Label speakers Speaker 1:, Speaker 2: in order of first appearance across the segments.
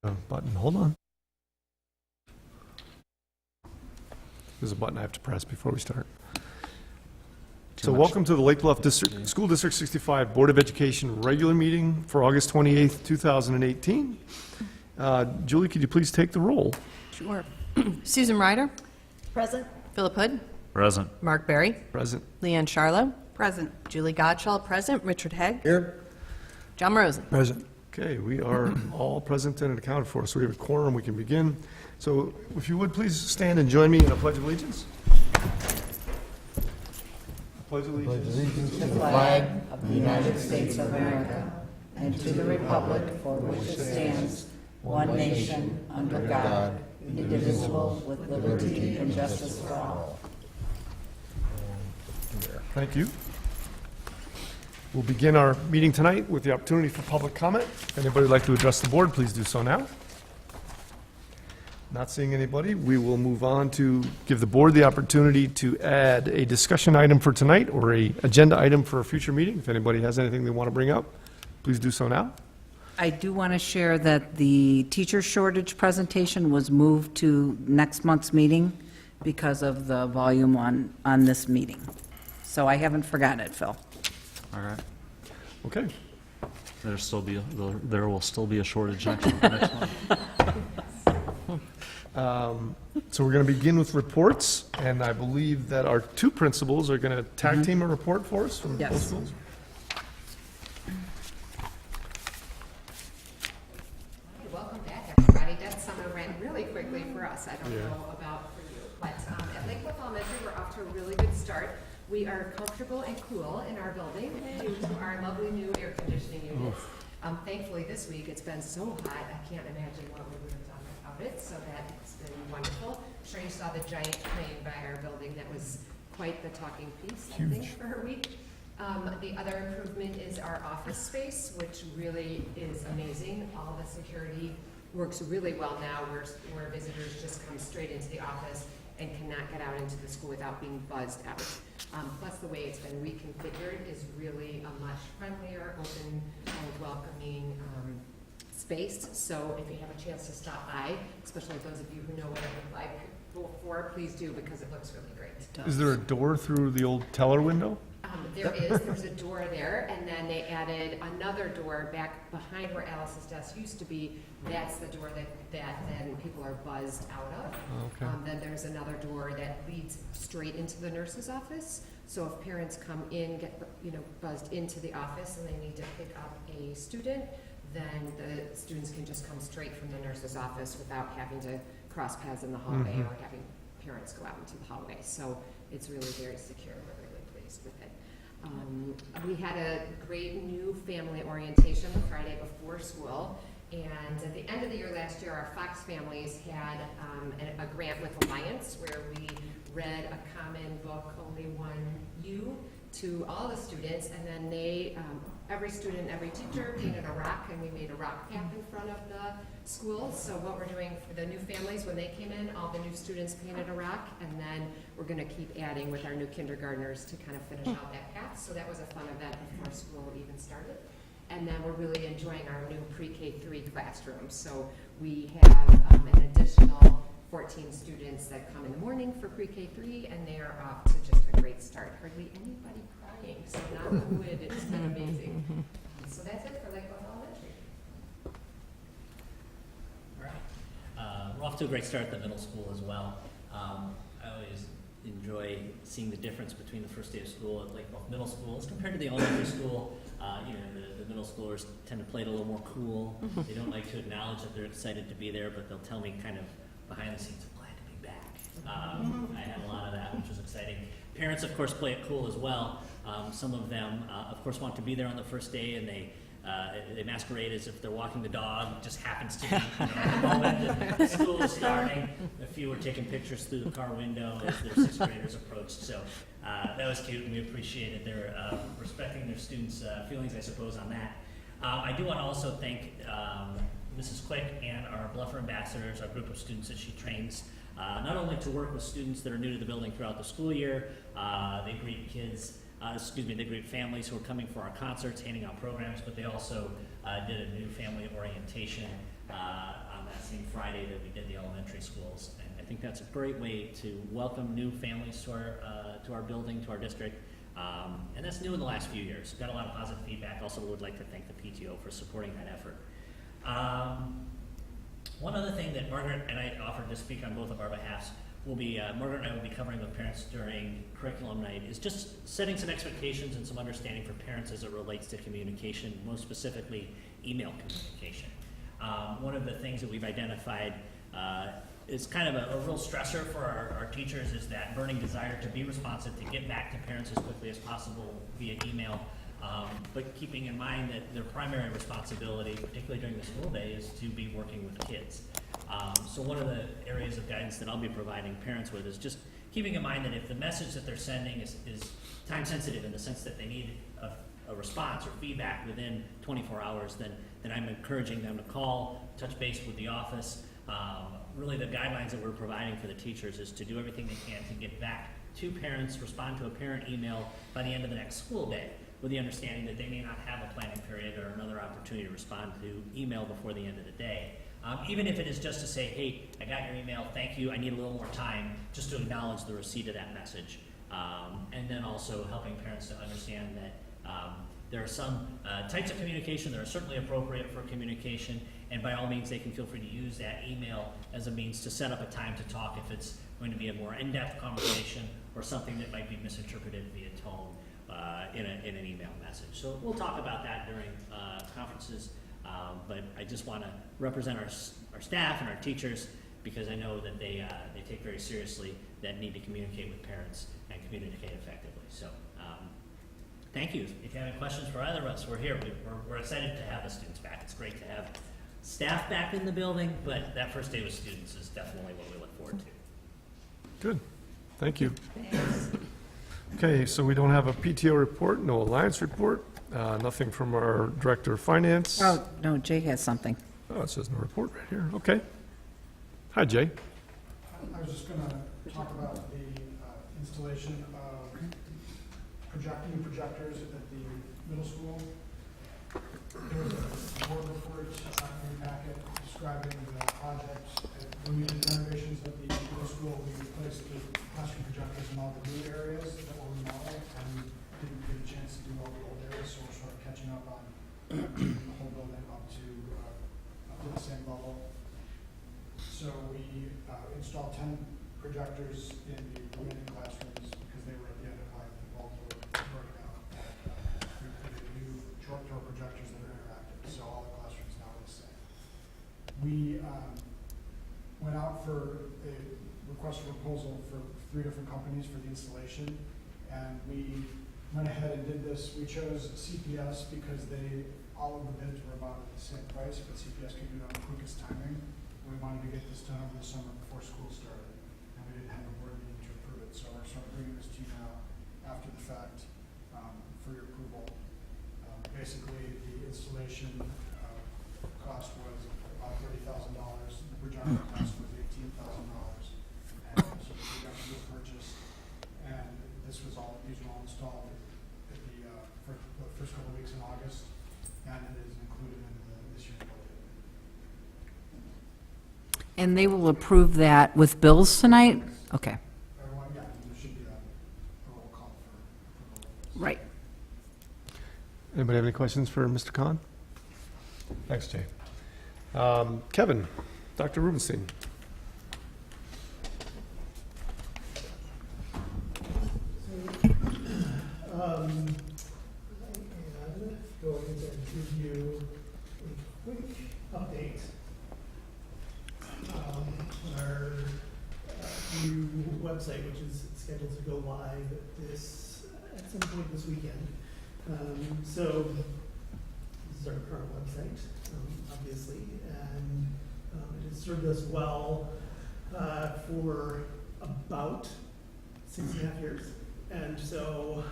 Speaker 1: Button, hold on. There's a button I have to press before we start. So welcome to the Lake Bluff District, School District 65 Board of Education regular meeting for August 28th, 2018. Julie, could you please take the roll?
Speaker 2: Sure. Susan Ryder.
Speaker 3: Present.
Speaker 2: Philip Hood.
Speaker 4: Present.
Speaker 2: Mark Berry.
Speaker 1: Present.
Speaker 2: Leanne Charlo. Present. Julie Gottschall, present. Richard Hegg.
Speaker 4: Here.
Speaker 2: John Rosen.
Speaker 4: Present.
Speaker 1: Okay, we are all present and accounted for, so we have a quorum, we can begin. So if you would, please stand and join me in a pledge of allegiance. Pledge of allegiance.
Speaker 3: To the flag of the United States of America and to the republic for which it stands, one nation, under God, indivisible, with liberty and justice for all.
Speaker 1: Thank you. We'll begin our meeting tonight with the opportunity for public comment. If anybody would like to address the board, please do so now. Not seeing anybody, we will move on to give the board the opportunity to add a discussion item for tonight or a agenda item for a future meeting. If anybody has anything they want to bring up, please do so now.
Speaker 3: I do want to share that the teacher shortage presentation was moved to next month's meeting because of the volume on this meeting. So I haven't forgotten it, Phil.
Speaker 4: All right.
Speaker 1: Okay.
Speaker 4: There will still be a shortage next month.
Speaker 1: So we're going to begin with reports, and I believe that our two principals are going to tag team a report for us from both
Speaker 3: Yes.
Speaker 1: schools.
Speaker 5: Welcome back, everybody. That summer ran really quickly for us. I don't know about for you, but at Lakewood Elementary, we're off to a really good start. We are comfortable and cool in our building due to our lovely new air conditioning units. Thankfully, this week it's been so hot, I can't imagine what we would have done without it. So that's been wonderful. I'm sure you saw the giant crane by our building. That was quite the talking piece, I think, for a week. The other improvement is our office space, which really is amazing. All the security works really well now, where visitors just come straight into the office and cannot get out into the school without being buzzed out. Plus, the way it's been reconfigured is really a much friendlier, open, and welcoming space. So if you have a chance to stop by, especially those of you who know what it looked like before, please do, because it looks really great.
Speaker 1: Is there a door through the old teller window?
Speaker 5: There's a door there, and then they added another door back behind where Alice's desk used to be. That's the door that then people are buzzed out of.
Speaker 1: Okay.
Speaker 5: Then there's another door that leads straight into the nurse's office. So if parents come in, get buzzed into the office, and they need to pick up a student, then the students can just come straight from the nurse's office without having to cross paths in the hallway or having parents go out into the hallway. So it's really very secure. We're really pleased with it. We had a great new family orientation the Friday before school, and at the end of the year last year, our Fox families had a grant with Alliance where we read a common book, Only One You, to all the students, and then they, every student, every teacher painted a rock, and we made a rock path in front of the school. So what we're doing for the new families, when they came in, all the new students painted a rock, and then we're going to keep adding with our new kindergartners to kind of finish out that path. So that was a fun event before school even started. And then we're really enjoying our new pre-K3 classroom. So we have an additional 14 students that come in the morning for pre-K3, and they are off to just a great start. Hardly anybody crying, so knock on wood, it's been amazing. So that's it for Lakewood Elementary.
Speaker 6: All right. We're off to a great start at the middle school as well. I always enjoy seeing the difference between the first day of school at Lake Bluff Middle School as compared to the elementary school. The middle schoolers tend to play it a little more cool. They don't like to acknowledge that they're excited to be there, but they'll tell me kind of behind the scenes, I'm glad to be back. I had a lot of that, which was exciting. Parents, of course, play it cool as well. Some of them, of course, want to be there on the first day, and they masquerade as if they're walking the dog. It just happens to be the moment that school is starting. A few were taking pictures through the car window as their sixth graders approached. So that was cute, and we appreciated their respecting their students' feelings, I suppose, on that. I do want to also thank Mrs. Quick and our Bluffer ambassadors, our group of students that she trains, not only to work with students that are new to the building throughout the school year. They greet they greet families who are coming for our concerts, handing out programs, but they also did a new family orientation on that same Friday that we did the elementary schools. And I think that's a great way to welcome new families to our building, to our district. And that's new in the last few years. Got a lot of positive feedback. Also would like to thank the PTO for supporting that effort. One other thing that Margaret and I offered to speak on both of our behalfs will be, Margaret and I will be covering with parents during curriculum night, is just setting some expectations and some understanding for parents as it relates to communication, most specifically email communication. One of the things that we've identified is kind of a real stressor for our teachers is that burning desire to be responsive, to get back to parents as quickly as possible via email, but keeping in mind that their primary responsibility, particularly during the school day, is to be working with kids. So one of the areas of guidance that I'll be providing parents with is just keeping in mind that if the message that they're sending is time sensitive in the sense that they need a response or feedback within 24 hours, then I'm encouraging them to call, touch base with the office. Really the guidelines that we're providing for the teachers is to do everything they can to get back to parents, respond to a parent email by the end of the next school day, with the understanding that they may not have a planning period or another opportunity to respond to email before the end of the day. Even if it is just to say, hey, I got your email, thank you, I need a little more time, just to acknowledge the receipt of that message. And then also helping parents to understand that there are some types of communication that are certainly appropriate for communication, and by all means they can feel free to use that email as a means to set up a time to talk if it's going to be a more in-depth conversation or something that might be misinterpreted via tone in an email message. So we'll talk about that during conferences, but I just want to represent our staff and our teachers because I know that they take very seriously that need to communicate with parents and communicate effectively. So thank you. If you have any questions for either of us, we're here. We're excited to have the students back. It's great to have staff back in the building, but that first day with students is definitely what we look forward to.
Speaker 1: Good, thank you. Okay, so we don't have a PTO report, no Alliance report, nothing from our Director of Finance.
Speaker 3: Oh, no, Jay has something.
Speaker 1: Oh, it says no report right here, okay. Hi, Jay.
Speaker 7: I was just going to talk about the installation of new projectors at the middle school. There was a board report in your packet describing the project. When we did renovations of the middle school, we replaced the classroom projectors in all the new areas that were remodeled, and we didn't get a chance to do all the old areas, so we're sort of catching up on the whole building up to the same level. So we installed 10 projectors in the remaining classrooms because they were at the end of life. The bulbs were burning out. We created new short-throw projectors that are interactive, so all the classrooms now are the same. We went out for a request for proposal for 3 different companies for the installation, and we went ahead and did this. We chose CPS because all of the bids were about at the same price, but CPS could do it on the quickest timing. We wanted to get this done over the summer before school started, and we didn't have a board meeting to approve it, so we're sort of bringing this to you now after the fact for your approval. Basically, the installation cost was about $30,000. The projector cost was $18,000, and so the projector was purchased, and these were all installed at the first couple of weeks in August, and it is included in this year's budget.
Speaker 3: And they will approve that with bills tonight? Okay,
Speaker 7: Everyone, yeah, there should be a roll call for approval.
Speaker 3: right.
Speaker 1: Anybody have any questions for Mr. Khan? Thanks, Jay. Kevin, Dr. Rubenstein.
Speaker 8: And go ahead and give you a quick update on our new website, which is scheduled to go live at some point this weekend. So this is our current website, obviously, and it has served us well for about 6.5 years. And so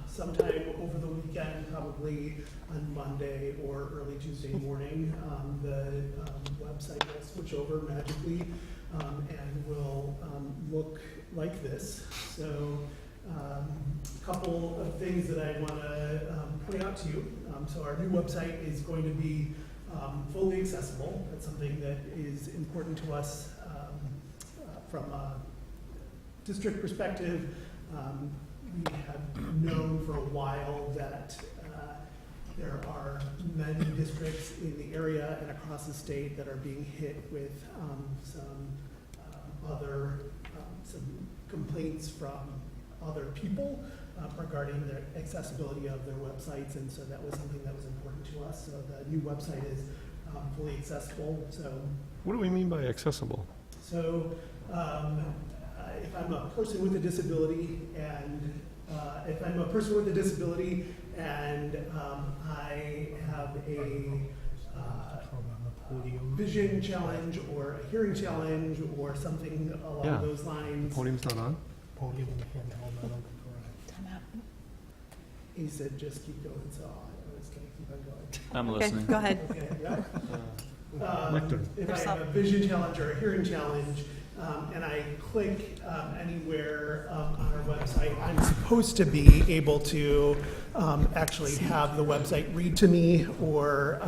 Speaker 8: sometime over the weekend, probably on Monday or early Tuesday morning, the website will switch over magically and will look like this. So a couple of things that I want to point out to you. So our new website is going to be fully accessible. That's something that is important to us from a district perspective. We have known for a while that there are many districts in the area and across the state that are being hit with some complaints from other people regarding the accessibility of their websites, and so that was something that was important to us. So the new website is fully accessible. So,
Speaker 1: What do we mean by accessible?
Speaker 8: so if I'm a person with a disability and I have a vision challenge or a hearing challenge or something along
Speaker 1: Yeah.
Speaker 8: those lines.
Speaker 1: Podium's not on?
Speaker 8: He said, just keep going, so I was gonna keep on going.
Speaker 4: I'm
Speaker 2: Okay,
Speaker 4: listening.
Speaker 2: go ahead.
Speaker 8: Okay, yeah.
Speaker 1: Lectern.
Speaker 8: If I have a vision challenge or a hearing challenge, and I click anywhere on our website, I'm supposed to be able to actually have the website read to me, or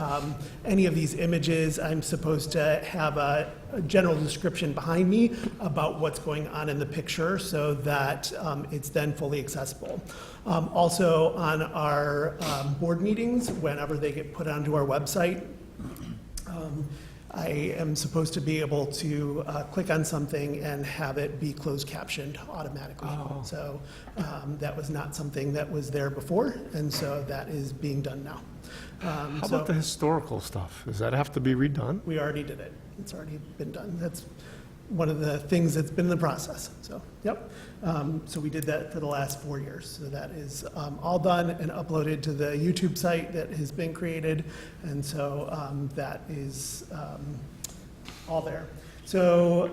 Speaker 8: any of these images. I'm supposed to have a general description behind me about what's going on in the picture, so that it's then fully accessible. Also, on our board meetings, whenever they get put onto our website, I am supposed to be able to click on something and have it be closed captioned automatically.
Speaker 1: Oh.
Speaker 8: So that was not something that was there before, and so that is being done now.
Speaker 1: How
Speaker 8: So
Speaker 1: about the historical stuff? Does that have to be redone?
Speaker 8: we already did it. It's already been done. That's one of the things that's been in the process. So, yep. So we did that for the last 4 years. So that is all done and uploaded to the YouTube site that has been created. And so that is all there. So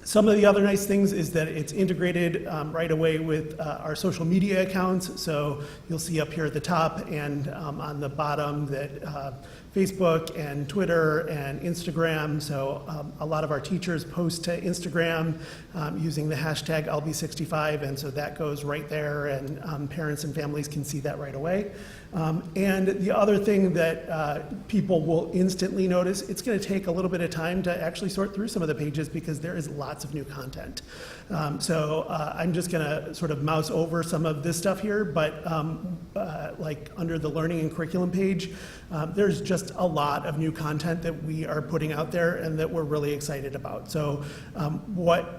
Speaker 8: some of the other nice things is that it's integrated right away with our social media accounts. So you'll see up here at the top and on the bottom that Facebook and Twitter and Instagram. So a lot of our teachers post to Instagram using the hashtag LB65, and so that goes right there, and parents and families can see that right away. And the other thing that people will instantly notice, it's going to take a little bit of time to actually sort through some of the pages because there is lots of new content. So I'm just going to sort of mouse over some of this stuff here, but like under the learning and curriculum page, there's just a lot of new content that we are putting out there and that we're really excited about. So what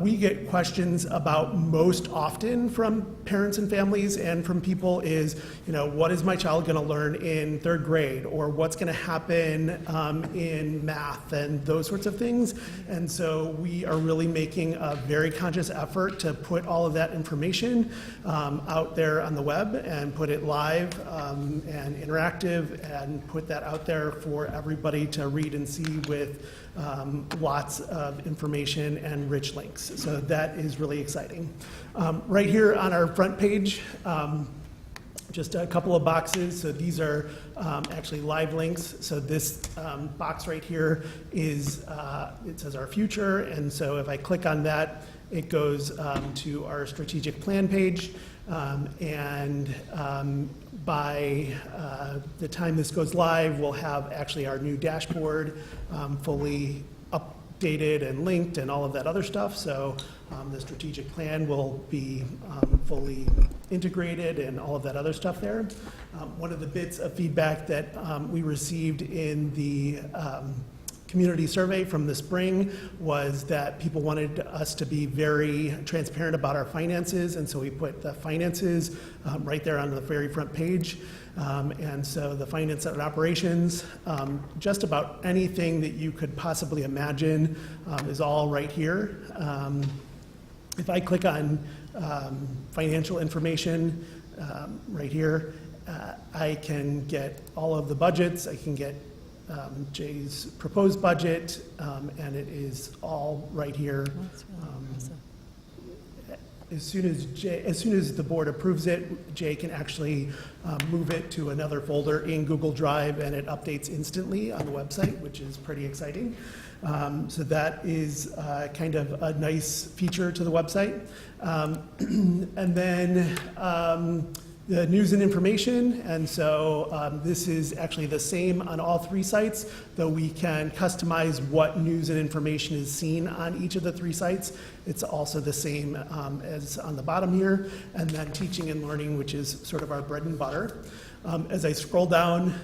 Speaker 8: we get questions about most often from parents and families and from people is, what is my child going to learn in 3rd grade, or what's going to happen in math and those sorts of things. And so we are really making a very conscious effort to put all of that information out there on the web and put it live and interactive, and put that out there for everybody to read and see with lots of information and rich links. So that is really exciting. Right here on our front page, just a couple of boxes. So these are actually live links. So this box right here is, it says our future. And so if I click on that, it goes to our strategic plan page. By the time this goes live, we'll have actually our new dashboard fully updated and linked and all of that other stuff. So the strategic plan will be fully integrated and all of that other stuff there. One of the bits of feedback that we received in the community survey from the spring was that people wanted us to be very transparent about our finances, and so we put the finances right there on the very front page. And so the finance and operations, just about anything that you could possibly imagine is all right here. If I click on financial information right here, I can get all of the budgets. I can get Jay's proposed budget, and it is all right here. As soon as the board approves it, Jay can actually move it to another folder in Google Drive, and it updates instantly on the website, which is pretty exciting. So that is kind of a nice feature to the website. And then the news and information, and so this is actually the same on all 3 sites, though we can customize what news and information is seen on each of the 3 sites. It's also the same as on the bottom here, and then teaching and learning, which is sort of our bread and butter. As I scroll down,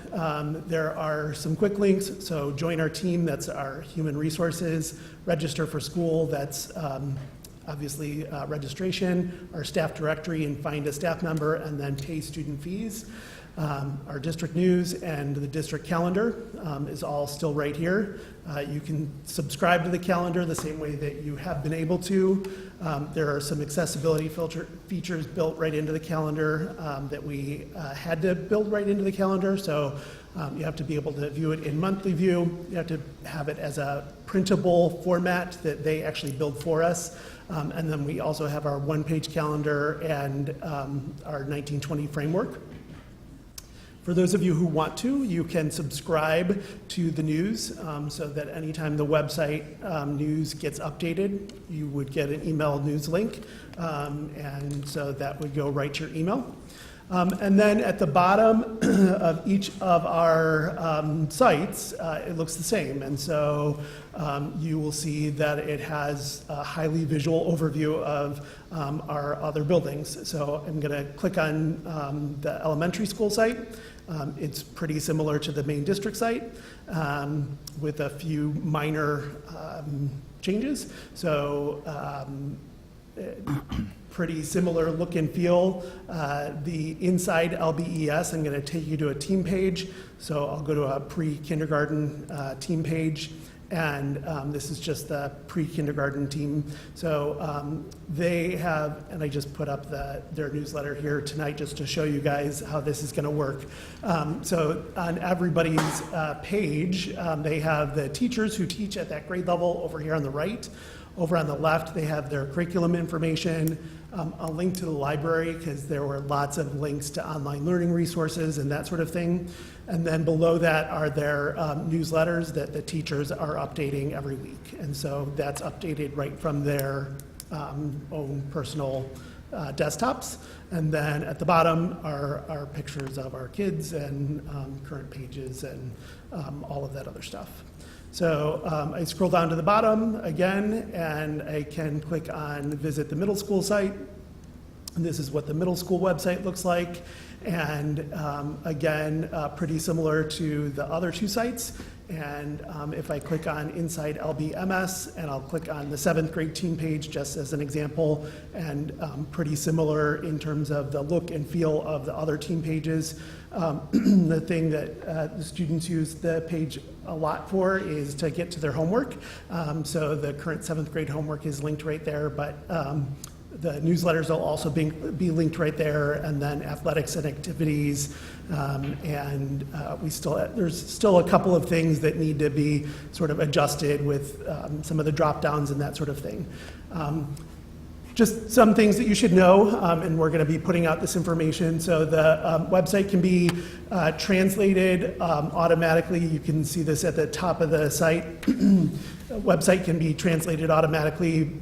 Speaker 8: there are some quick links. So join our team, that's our human resources. Register for school, that's obviously registration, our staff directory, and find a staff member, and then pay student fees. Our district news and the district calendar is all still right here. You can subscribe to the calendar the same way that you have been able to. There are some accessibility features built right into the calendar that we had to build right into the calendar. So you have to be able to view it in monthly view. You have to have it as a printable format that they actually build for us. And then we also have our one-page calendar and our 1920 framework. For those of you who want to, you can subscribe to the news so that anytime the website news gets updated, you would get an email news link. And so that would go right to your email. And then at the bottom of each of our sites, it looks the same. And so you will see that it has a highly visual overview of our other buildings. So I'm going to click on the elementary school site. It's pretty similar to the main district site with a few minor changes. So pretty similar look and feel. The inside LBES, I'm going to take you to a team page. So I'll go to a pre-kindergarten team page, and this is just the pre-kindergarten team. So they have, and I just put up their newsletter here tonight just to show you guys how this is going to work. So on everybody's page, they have the teachers who teach at that grade level over here on the right. Over on the left, they have their curriculum information, a link to the library, because there were lots of links to online learning resources and that sort of thing. And then below that are their newsletters that the teachers are updating every week. And so that's updated right from their own personal desktops. And then at the bottom are pictures of our kids and current pages and all of that other stuff. So I scroll down to the bottom again, and I can click on visit the middle school site. And this is what the middle school website looks like. And again, pretty similar to the other 2 sites. And if I click on Inside LBMS, and I'll click on the 7th grade team page just as an example, and pretty similar in terms of the look and feel of the other team pages. The thing that the students use the page a lot for is to get to their homework. So the current 7th grade homework is linked right there, but the newsletters will also be linked right there, and then athletics and activities, and there's still a couple of things that need to be sort of adjusted with some of the drop downs and that sort of thing. Just some things that you should know, and we're going to be putting out this information. So the website can be translated automatically. You can see this at the top of the site. The website can be translated automatically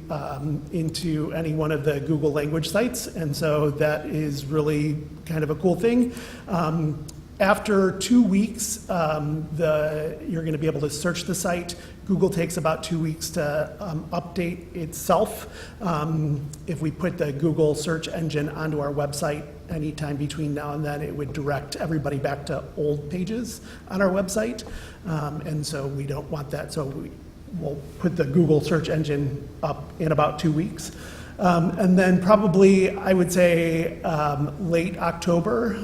Speaker 8: into any one of the Google language sites, and so that is really kind of a cool thing. After 2 weeks, you're going to be able to search the site. Google takes about 2 weeks to update itself. If we put the Google search engine onto our website anytime between now and then, it would direct everybody back to old pages on our website. And so we don't want that. So we'll put the Google search engine up in about 2 weeks. And then probably, I would say, late October,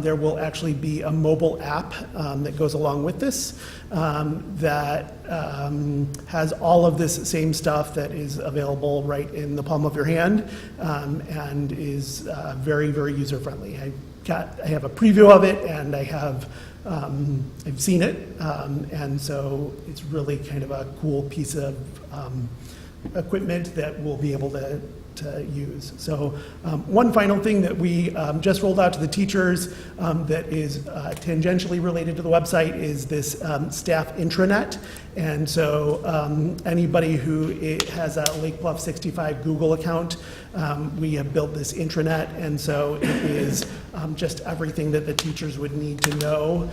Speaker 8: there will actually be a mobile app that goes along with this that has all of this same stuff that is available right in the palm of your hand and is very, very user-friendly. I have a preview of it, and I've seen it, and so it's really kind of a cool piece of equipment that will be able to to use. So one final thing that we just rolled out to the teachers that is tangentially related to the website is this staff intranet. And so anybody who has a Lake Bluff 65 Google account, we have built this intranet, and so it is just everything that the teachers would need to know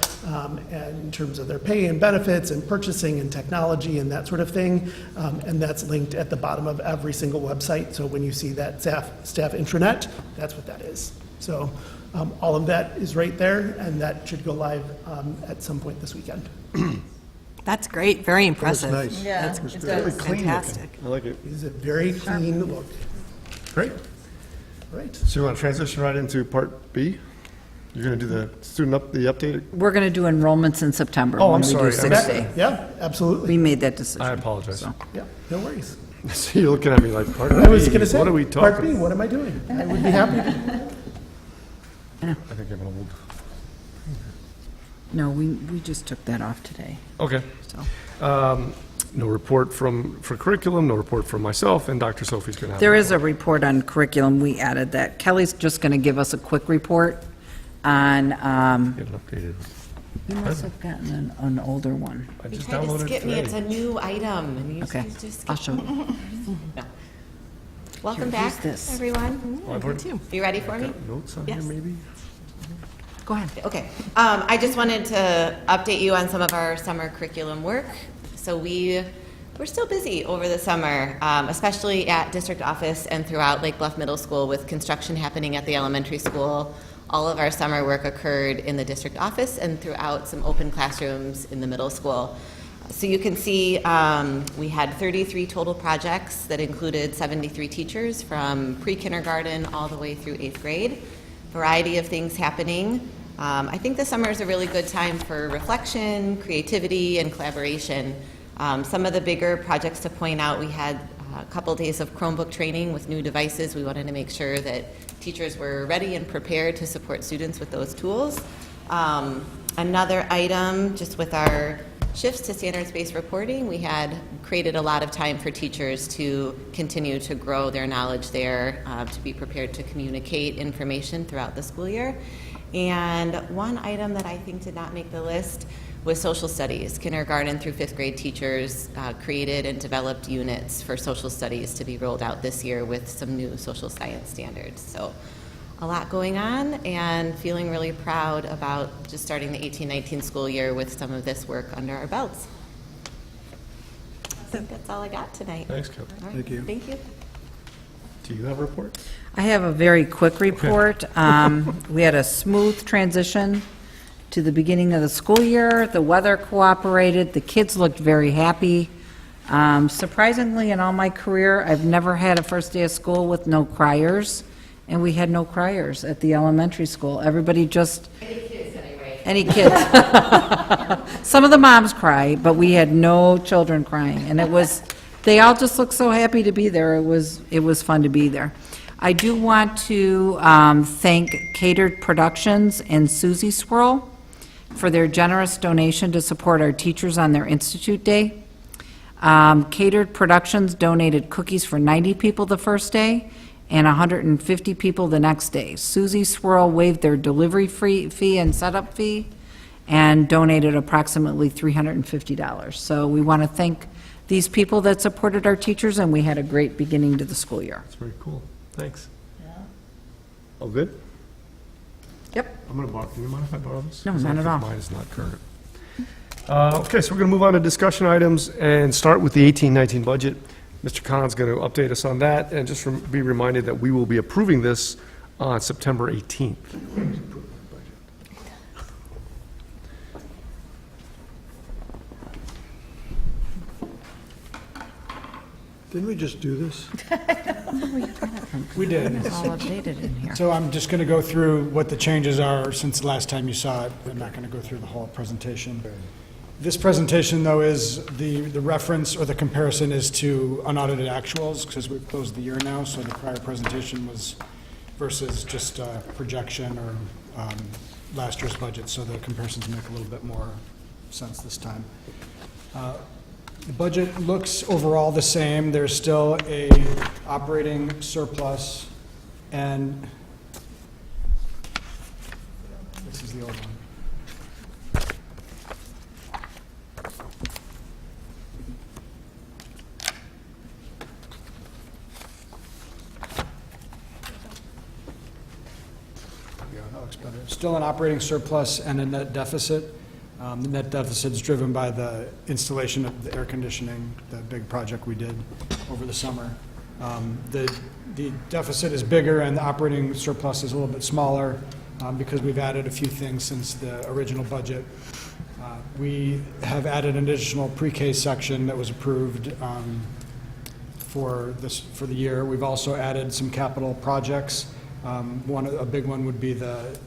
Speaker 8: in terms of their pay and benefits and purchasing and technology and that sort of thing. And that's linked at the bottom of every single website. So when you see that staff intranet, that's what that is. So all of that is right there, and that should go live at some point this weekend.
Speaker 2: That's great, very impressive.
Speaker 1: nice.
Speaker 3: Yeah,
Speaker 2: That's
Speaker 3: it
Speaker 1: Really
Speaker 3: does.
Speaker 1: clean looking.
Speaker 2: fantastic.
Speaker 1: I like it.
Speaker 8: It is a very clean look.
Speaker 1: Great.
Speaker 8: Right.
Speaker 1: So you want to transition right into part B? You're going to do the the updated?
Speaker 3: We're going to do enrollments in September.
Speaker 1: Oh, I'm
Speaker 3: when we do
Speaker 1: sorry.
Speaker 3: 6-day.
Speaker 8: Yeah, absolutely.
Speaker 3: We made that decision.
Speaker 1: I apologize.
Speaker 3: So.
Speaker 8: Yeah, no worries.
Speaker 1: So you're looking at me like, part B?
Speaker 8: I was going to say,
Speaker 1: What are we
Speaker 8: Part B,
Speaker 1: talking?
Speaker 8: what am I doing? I would be happy to.
Speaker 1: I think I'm an old.
Speaker 3: No, we just took that off today,
Speaker 1: Okay.
Speaker 3: so.
Speaker 1: No report for curriculum, no report from myself, and Dr. Sophie's going to have.
Speaker 3: There is a report on curriculum, we added that. Kelly's just going to give us a quick report on,
Speaker 1: Get it updated.
Speaker 3: you must have gotten an older one.
Speaker 1: I
Speaker 9: You
Speaker 1: just
Speaker 9: tried to
Speaker 1: downloaded it
Speaker 9: skip me, it's
Speaker 1: today.
Speaker 9: a new item, and you
Speaker 3: Okay,
Speaker 9: just
Speaker 3: I'll
Speaker 9: skipped
Speaker 3: show you.
Speaker 9: No. Welcome
Speaker 3: Here, use
Speaker 9: back,
Speaker 3: this.
Speaker 9: everyone.
Speaker 1: Oh, I've already
Speaker 9: You ready for me?
Speaker 1: got notes on here,
Speaker 9: Yes.
Speaker 1: maybe?
Speaker 3: Go ahead.
Speaker 9: Okay. I just wanted to update you on some of our summer curriculum work. So we're still busy over the summer, especially at district office and throughout Lake Bluff Middle School with construction happening at the elementary school. All of our summer work occurred in the district office and throughout some open classrooms in the middle school. So you can see we had 33 total projects that included 73 teachers from pre-kindergarten all the way through 8th grade. Variety of things happening. I think the summer is a really good time for reflection, creativity, and collaboration. Some of the bigger projects to point out, we had a couple days of Chromebook training with new devices. We wanted to make sure that teachers were ready and prepared to support students with those tools. Another item, just with our shifts to standards-based reporting, we had created a lot of time for teachers to continue to grow their knowledge there, to be prepared to communicate information throughout the school year. And one item that I think did not make the list was social studies. Kindergarten through 5th grade teachers created and developed units for social studies to be rolled out this year with some new social science standards. So a lot going on, and feeling really proud about just starting the 18-19 school year with some of this work under our belts. I think that's all I got tonight.
Speaker 1: Thanks, Kelly.
Speaker 9: All right, thank you.
Speaker 1: Do you have a report?
Speaker 3: I have a very quick report. We had a smooth transition to the beginning of the school year. The weather cooperated. The kids looked very happy. Surprisingly, in all my career, I've never had a first day of school with no criers, and we had no criers at the elementary school. Everybody just...
Speaker 9: Any kids, anyway.
Speaker 3: Any kids. Some of the moms cry, but we had no children crying, and they all just looked so happy to be there. It was fun to be there. I do want to thank Catered Productions and Susie Swirl for their generous donation to support our teachers on their Institute Day. Catered Productions donated cookies for 90 people the first day and 150 people the next day. Susie Swirl waived their delivery fee and setup fee and donated approximately $350. So we want to thank these people that supported our teachers, and we had a great beginning to the school year.
Speaker 1: That's very cool. Thanks. All good?
Speaker 3: Yep.
Speaker 1: I'm going to borrow, do you mind if I borrow this?
Speaker 3: No,
Speaker 1: 'Cause I
Speaker 3: not at
Speaker 1: think
Speaker 3: all.
Speaker 1: Mine is not current. Okay, so we're going to move on to discussion items and start with the 18-19 budget. Mr. Khan's going to update us on that, and just be reminded that we will be approving this on September 18th.
Speaker 7: Didn't we just do this?
Speaker 8: We did.
Speaker 3: It's all updated in here.
Speaker 7: So I'm just going to go through what the changes are since the last time you saw it. I'm not going to go through the whole presentation. This presentation, though, is the reference or the comparison is to unaudited actuals, because we've closed the year now, so the prior presentation was versus just a projection or last year's budget, so the comparisons make a little bit more sense this time. The budget looks overall the same. There's still a
Speaker 10: operating surplus, and this is the old one. Still an operating surplus and a net deficit. The net deficit is driven by the installation of the air conditioning, the big project we did over the summer. The deficit is bigger and the operating surplus is a little bit smaller because we've added a few things since the original budget. We have added an additional pre-K section that was approved for the year. We've also added some capital projects. A big one would be the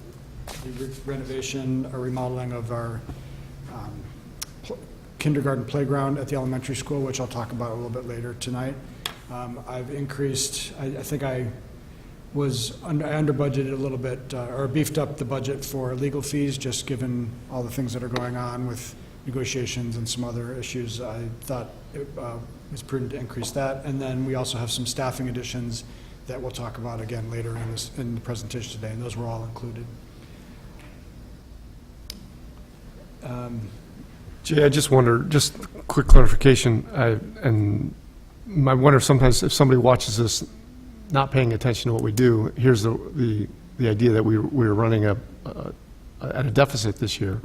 Speaker 10: renovation or remodeling of our kindergarten playground at the elementary school, which I'll talk about a little bit later tonight. I've increased, I think I under budgeted a little bit, or beefed up the budget for legal fees, just given all the things that are going on with negotiations and some other issues. I thought it was prudent to increase that. And then we also have some staffing additions that we'll talk about again later in the presentation today, and those were all included.
Speaker 1: Jay, I just wonder, just quick clarification, I wonder sometimes if somebody watches this not paying attention to what we do, here's the idea that we're running at a deficit this year,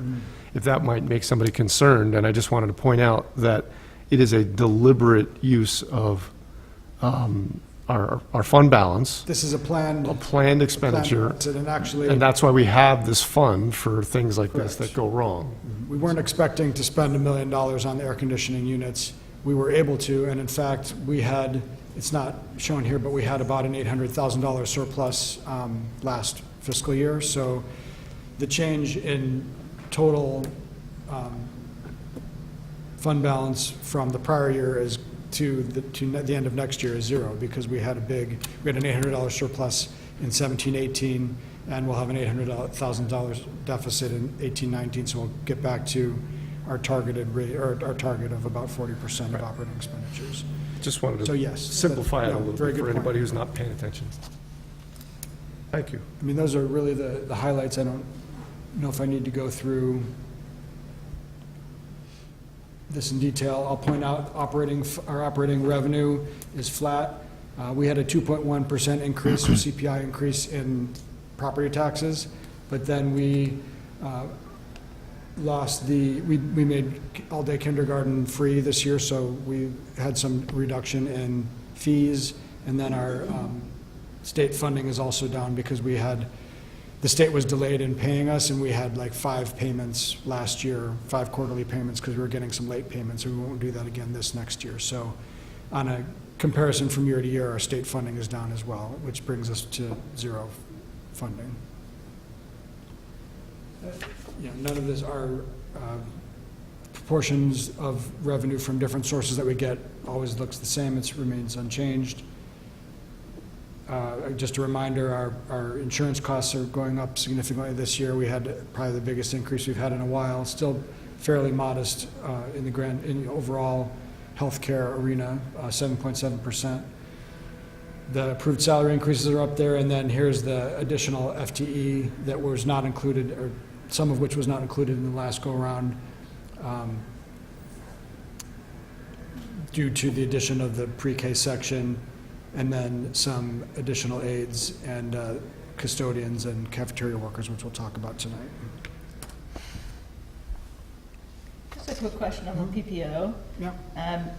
Speaker 1: if that might make somebody concerned, and I just wanted to point out that it is a deliberate use of our fund balance,
Speaker 10: This is a planned
Speaker 1: expenditure,
Speaker 10: and actually,
Speaker 1: and that's why we have this fund for things like this that go wrong.
Speaker 10: we weren't expecting to spend $1 million on the air conditioning units. We were able to, and in fact, we had, it's not shown here, but we had about an $800,000 surplus last fiscal year. So the change in total fund balance from the prior year is to the end of next year is zero, because we had an $800 surplus in 17-18, and we'll have an $800,000 deficit in 18-19. So we'll get back to our targeted rate, or our target of about 40% of operating expenditures.
Speaker 1: Just wanted
Speaker 10: So
Speaker 1: to
Speaker 10: yes,
Speaker 1: simplify it a
Speaker 10: no,
Speaker 1: little
Speaker 10: very
Speaker 1: bit
Speaker 10: good
Speaker 1: for
Speaker 10: point.
Speaker 1: anybody who's not paying attention. Thank you.
Speaker 10: I mean, those are really the highlights. I don't know if I need to go through this in detail. I'll point out our operating revenue is flat. We had a 2.1% increase, or CPI increase in property taxes, but then we we made all-day kindergarten free this year, so we had some reduction in fees, and then our state funding is also down because the state was delayed in paying us, and we had like 5 payments last year, 5 quarterly payments, because we were getting some late payments, and we won't do that again this next year. So on a comparison from year to year, our state funding is down as well, which brings us to zero funding. None of this are proportions of revenue from different sources that we get always looks the same. It remains unchanged. Just a reminder, our insurance costs are going up significantly this year. We had probably the biggest increase we've had in a while. Still fairly modest in the overall healthcare arena, 7.7%. The approved salary increases are up there, and then here's the additional FTE that was not included, or some of which was not included in the last go-around due to the addition of the pre-K section, and then some additional aides and custodians and cafeteria workers, which we'll talk about tonight.
Speaker 11: Just a quick question on the PPO.
Speaker 10: Yeah.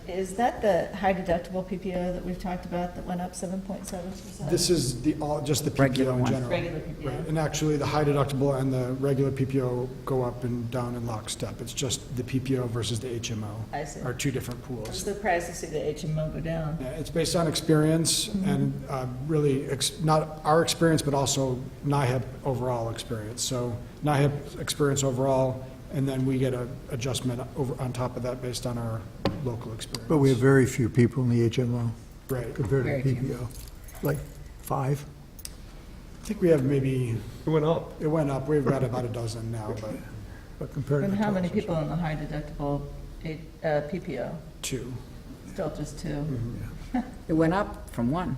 Speaker 11: Is that the high deductible PPO that we've talked about that went up 7.7%?
Speaker 10: This is just the
Speaker 3: Regular
Speaker 10: PPO in
Speaker 3: one.
Speaker 10: general.
Speaker 11: Regular PPO.
Speaker 10: Right. And actually, the high deductible and the regular PPO go up and down in lockstep. It's just the PPO versus the HMO
Speaker 11: I see.
Speaker 10: are two different
Speaker 11: I'm
Speaker 10: pools.
Speaker 11: surprised to see the HMO go down.
Speaker 10: Yeah, it's based on experience and really not our experience, but also NIHEP overall experience. So NIHEP experience overall, and then we get an adjustment over on top of that based on our local experience.
Speaker 12: But we have very few people in the HMO
Speaker 10: Right.
Speaker 12: compared
Speaker 11: Very
Speaker 12: to
Speaker 11: few.
Speaker 12: PPO, like 5.
Speaker 10: I think we have maybe,
Speaker 1: It went up.
Speaker 10: it went up. We've got about a dozen now, but
Speaker 12: But compared to
Speaker 11: And
Speaker 12: the
Speaker 11: how many
Speaker 12: total-
Speaker 11: people in the high deductible PPO?
Speaker 10: 2.
Speaker 11: Still just 2?
Speaker 3: It went up from 1.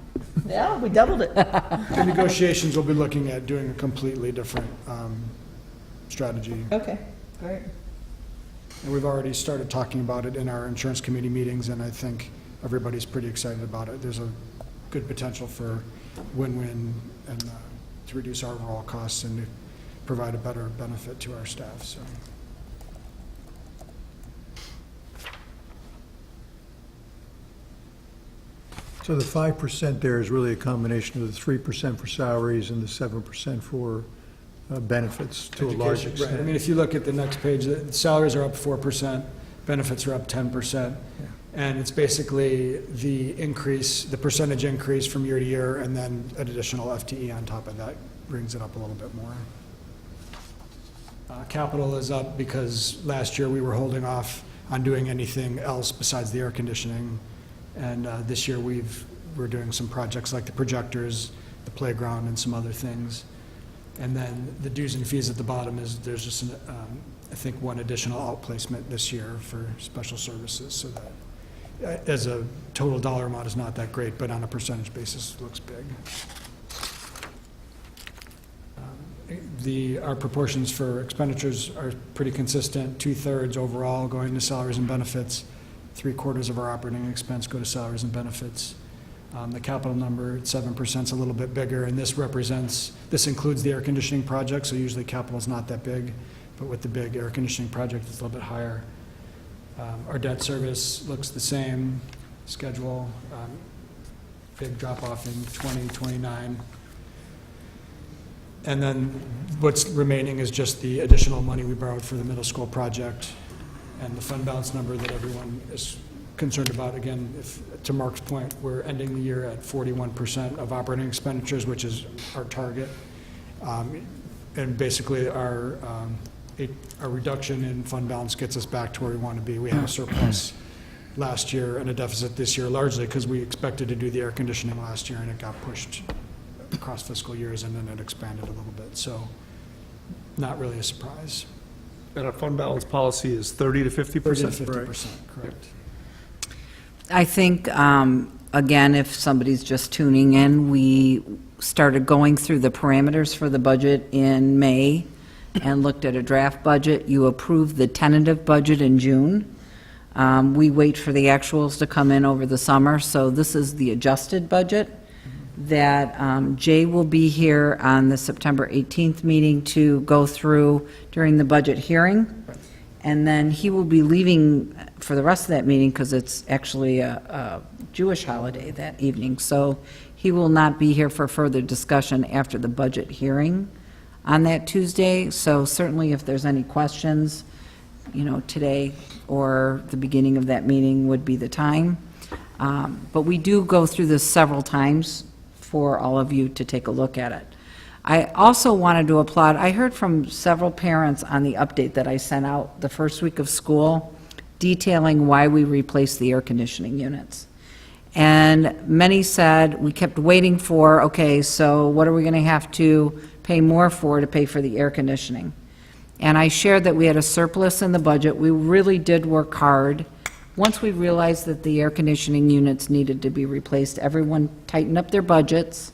Speaker 11: Yeah, we doubled it.
Speaker 10: The negotiations, we'll be looking at doing a completely different strategy.
Speaker 11: Okay, great.
Speaker 10: And we've already started talking about it in our insurance committee meetings, and I think everybody's pretty excited about it. There's a good potential for win-win and to reduce our overall costs and to provide a better benefit to our staff, so.
Speaker 12: So the 5% there is really a combination of the 3% for salaries and the 7% for benefits to a large
Speaker 10: Education, right. I
Speaker 12: extent.
Speaker 10: mean, if you look at the next page, the salaries are up 4%, benefits are up 10%. And it's basically the increase, the percentage increase from year to year, and then an additional FTE on top of that brings it up a little bit more. Capital is up because last year we were holding off on doing anything else besides the air conditioning. And this year we're doing some projects like the projectors, the playground, and some other things. And then the dues and fees at the bottom is, there's just, I think, one additional outplacement this year for special services, so that as a total dollar amount is not that great, but on a percentage basis, it looks big. Our proportions for expenditures are pretty consistent, 2/3 overall going to salaries and benefits, 3/4 of our operating expense go to salaries and benefits. The capital number at 7% is a little bit bigger, and this includes the air conditioning project, so usually capital is not that big, but with the big air conditioning project, it's a little bit higher. Our debt service looks the same schedule, big drop off in 2029. And then what's remaining is just the additional money we borrowed for the middle school project and the fund balance number that everyone is concerned about. Again, to Mark's point, we're ending the year at 41% of operating expenditures, which is our target. And basically our reduction in fund balance gets us back to where we want to be. We had a surplus last year and a deficit this year, largely because we expected to do the air conditioning last year and it got pushed across fiscal years, and then it expanded a little bit. So not really a surprise.
Speaker 1: And our fund balance policy is 30 to 50%?
Speaker 10: 30 to 50%, correct.
Speaker 3: I think, again, if somebody's just tuning in, we started going through the parameters for the budget in May and looked at a draft budget. You approved the tentative budget in June. We wait for the actuals to come in over the summer, so this is the adjusted budget that Jay will be here on the September 18th meeting to go through during the budget hearing. And then he will be leaving for the rest of that meeting because it's actually a Jewish holiday that evening. So he will not be here for further discussion after the budget hearing on that Tuesday. So certainly if there's any questions, today or the beginning of that meeting would be the time. But we do go through this several times for all of you to take a look at it. I also wanted to applaud, I heard from several parents on the update that I sent out the first week of school detailing why we replaced the air conditioning units. And many said, we kept waiting for, okay, so what are we going to have to pay more for to pay for the air conditioning? And I shared that we had a surplus in the budget. We really did work hard. Once we realized that the air conditioning units needed to be replaced, everyone tightened up their budgets,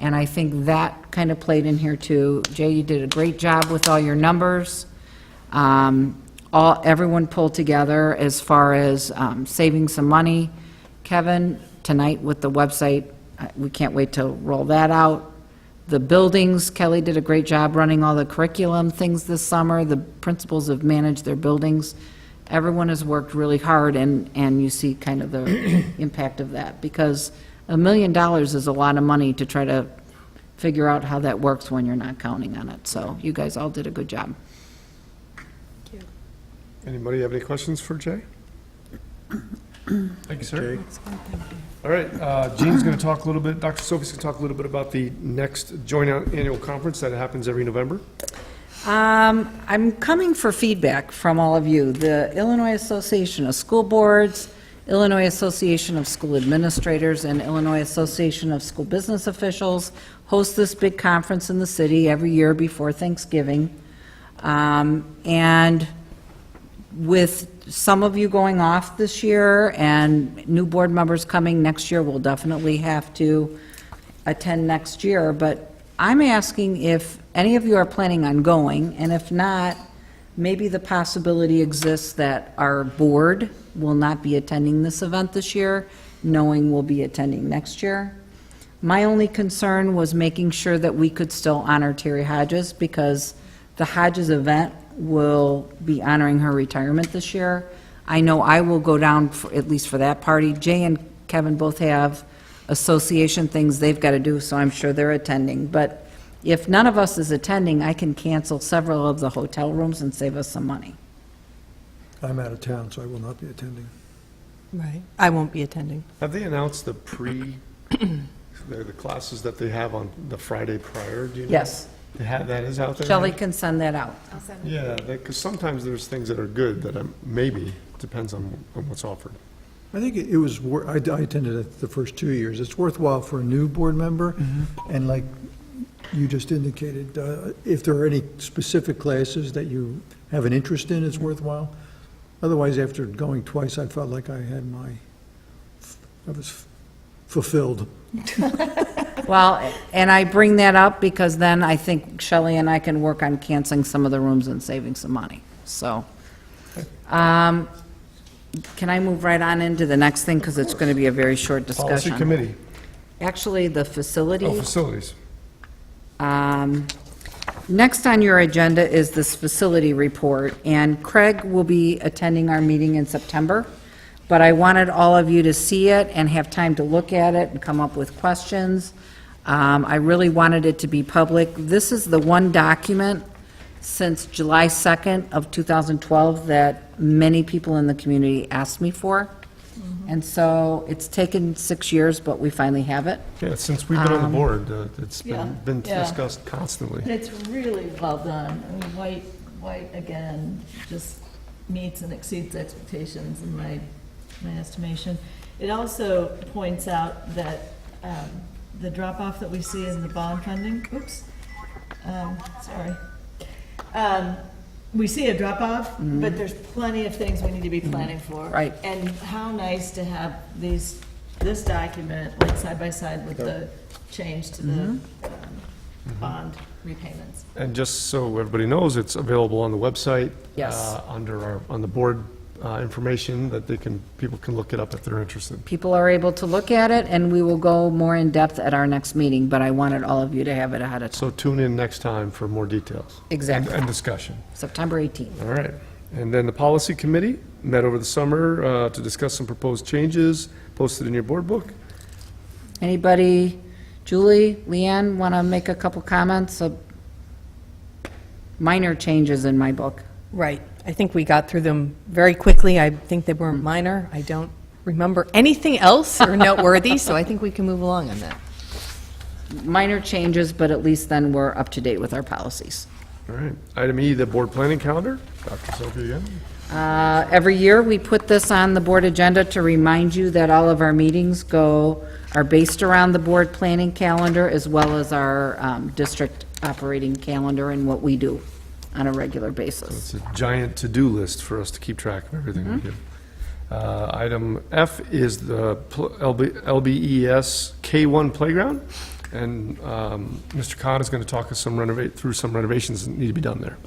Speaker 3: and I think that kind of played in here too. Jay, you did a great job with all your numbers. Everyone pulled together as far as saving some money. Kevin, tonight with the website, we can't wait to roll that out. The buildings, Kelly did a great job running all the curriculum things this summer. The principals have managed their buildings. Everyone has worked really hard, and you see kind of the impact of that, because $1 million is a lot of money to try to figure out how that works when you're not counting on it. So you guys all did a good job.
Speaker 1: Anybody have any questions for Jay? Thank you, sir. All right, Jean's going to talk a little bit, Dr. Sophie's going to talk a little bit about the next joint annual conference that happens every November.
Speaker 3: I'm coming for feedback from all of you. The Illinois Association of School Boards, Illinois Association of School Administrators, and Illinois Association of School Business Officials host this big conference in the city every year before Thanksgiving. And with some of you going off this year and new board members coming next year, we'll definitely have to attend next year, but I'm asking if any of you are planning on going, and if not, maybe the possibility exists that our board will not be attending this event this year, knowing we'll be attending next year. My only concern was making sure that we could still honor Terry Hodges, because the Hodges event will be honoring her retirement this year. I know I will go down, at least for that party. Jay and Kevin both have association things they've got to do, so I'm sure they're attending. But if none of us is attending, I can cancel several of the hotel rooms and save us some money.
Speaker 12: I'm out of town, so I will not be attending.
Speaker 2: Right. I won't be attending.
Speaker 1: Have they announced the the classes that they have on the Friday prior? Do you know?
Speaker 3: Yes.
Speaker 1: They have, that is out there?
Speaker 3: Shelley
Speaker 1: now?
Speaker 3: can send that out.
Speaker 1: Yeah, because sometimes there's things that are good that maybe, depends on what's offered.
Speaker 12: I think it was, I attended it the first 2 years. It's worthwhile for a new board member, and like you just indicated, if there are any specific classes that you have an interest in, it's worthwhile. Otherwise, after going twice, I felt like I was fulfilled.
Speaker 3: Well, and I bring that up because then I think Shelley and I can work on canceling some of the rooms and saving some money, so. Can I move right on into the next thing, because it's going to be a very short discussion?
Speaker 1: Policy committee.
Speaker 3: Actually, the facility.
Speaker 1: Oh, facilities.
Speaker 3: Next on your agenda is this facility report, and Craig will be attending our meeting in September, but I wanted all of you to see it and have time to look at it and come up with questions. I really wanted it to be public. This is the one document since July 2nd of 2012 that many people in the community asked me for. And so it's taken 6 years, but we finally have it.
Speaker 1: Yeah, since we've been on the board, it's
Speaker 11: Yeah,
Speaker 1: been
Speaker 11: yeah.
Speaker 1: discussed constantly.
Speaker 11: It's really well done. I mean, White, again, just meets and exceeds expectations in my estimation. It also points out that the drop-off that we see in the bond funding, we see a drop-off, but there's plenty of things we need to be planning for.
Speaker 3: Right.
Speaker 11: And how nice to have this document, like, side by side with the change to the bond repayments.
Speaker 1: And just so everybody knows, it's available on the website.
Speaker 3: Yes.
Speaker 1: On the board information that people can look it up if they're interested.
Speaker 3: People are able to look at it, and we will go more in depth at our next meeting, but I wanted all of you to have it ahead of time.
Speaker 1: So tune in next time for more details.
Speaker 3: Exactly.
Speaker 1: And discussion.
Speaker 3: September 18th.
Speaker 1: All right. And then the policy committee met over the summer to discuss some proposed changes posted in your board book.
Speaker 3: Anybody, Julie, Leanne, want to make a couple comments? Minor changes in my book.
Speaker 2: Right. I think we got through them very quickly. I think they were minor. I don't remember anything else or noteworthy, so I think we can move along on that.
Speaker 3: Minor changes, but at least then we're up to date with our policies.
Speaker 1: All right. Item E, the board planning calendar. Dr. Sophie again.
Speaker 3: Every year, we put this on the board agenda to remind you that all of our meetings are based around the board planning calendar, as well as our district operating calendar and what we do on a regular basis.
Speaker 1: It's a giant to-do list for us to keep track of everything we do. Item F is the LBES K-1 playground, and Mr. Khan is going to talk us through some renovations that need to be done there.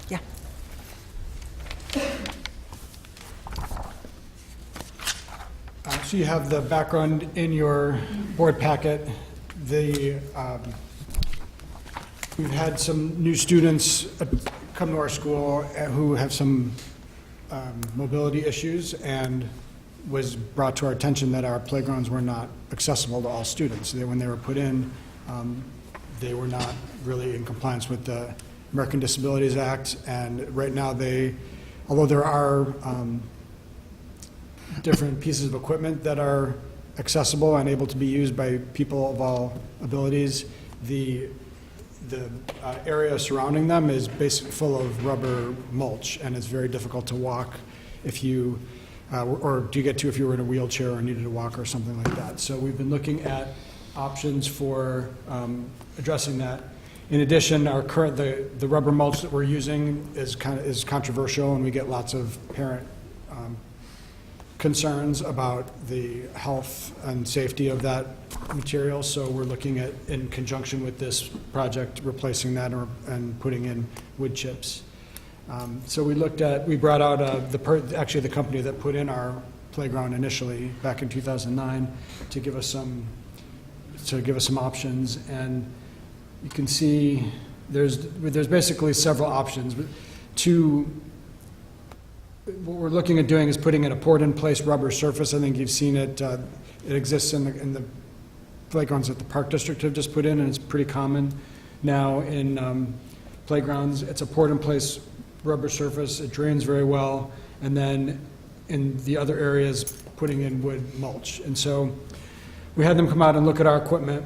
Speaker 2: Yeah.
Speaker 10: So you have the background in your board packet. We've had some new students come to our school who have some mobility issues, and was brought to our attention that our playgrounds were not accessible to all students. When they were put in, they were not really in compliance with the American Disabilities Act, and right now although there are different pieces of equipment that are accessible and able to be used by people of all abilities, the area surrounding them is basically full of rubber mulch, and it's very difficult to walk if you, or to get to if you were in a wheelchair or needed to walk or something like that. So we've been looking at options for addressing that. In addition, the rubber mulch that we're using is controversial, and we get lots of parent concerns about the health and safety of that material, so we're looking at, in conjunction with this project, replacing that and putting in wood chips. So we brought out actually the company that put in our playground initially back in 2009 to give us some options, and you can see there's basically several options. What we're looking at doing is putting in a poured-in-place rubber surface. I think you've seen it. It exists in the playgrounds that the Park District have just put in, and it's pretty common now in playgrounds. It's a poured-in-place rubber surface. It drains very well, and then in the other areas, putting in wood mulch. And so we had them come out and look at our equipment,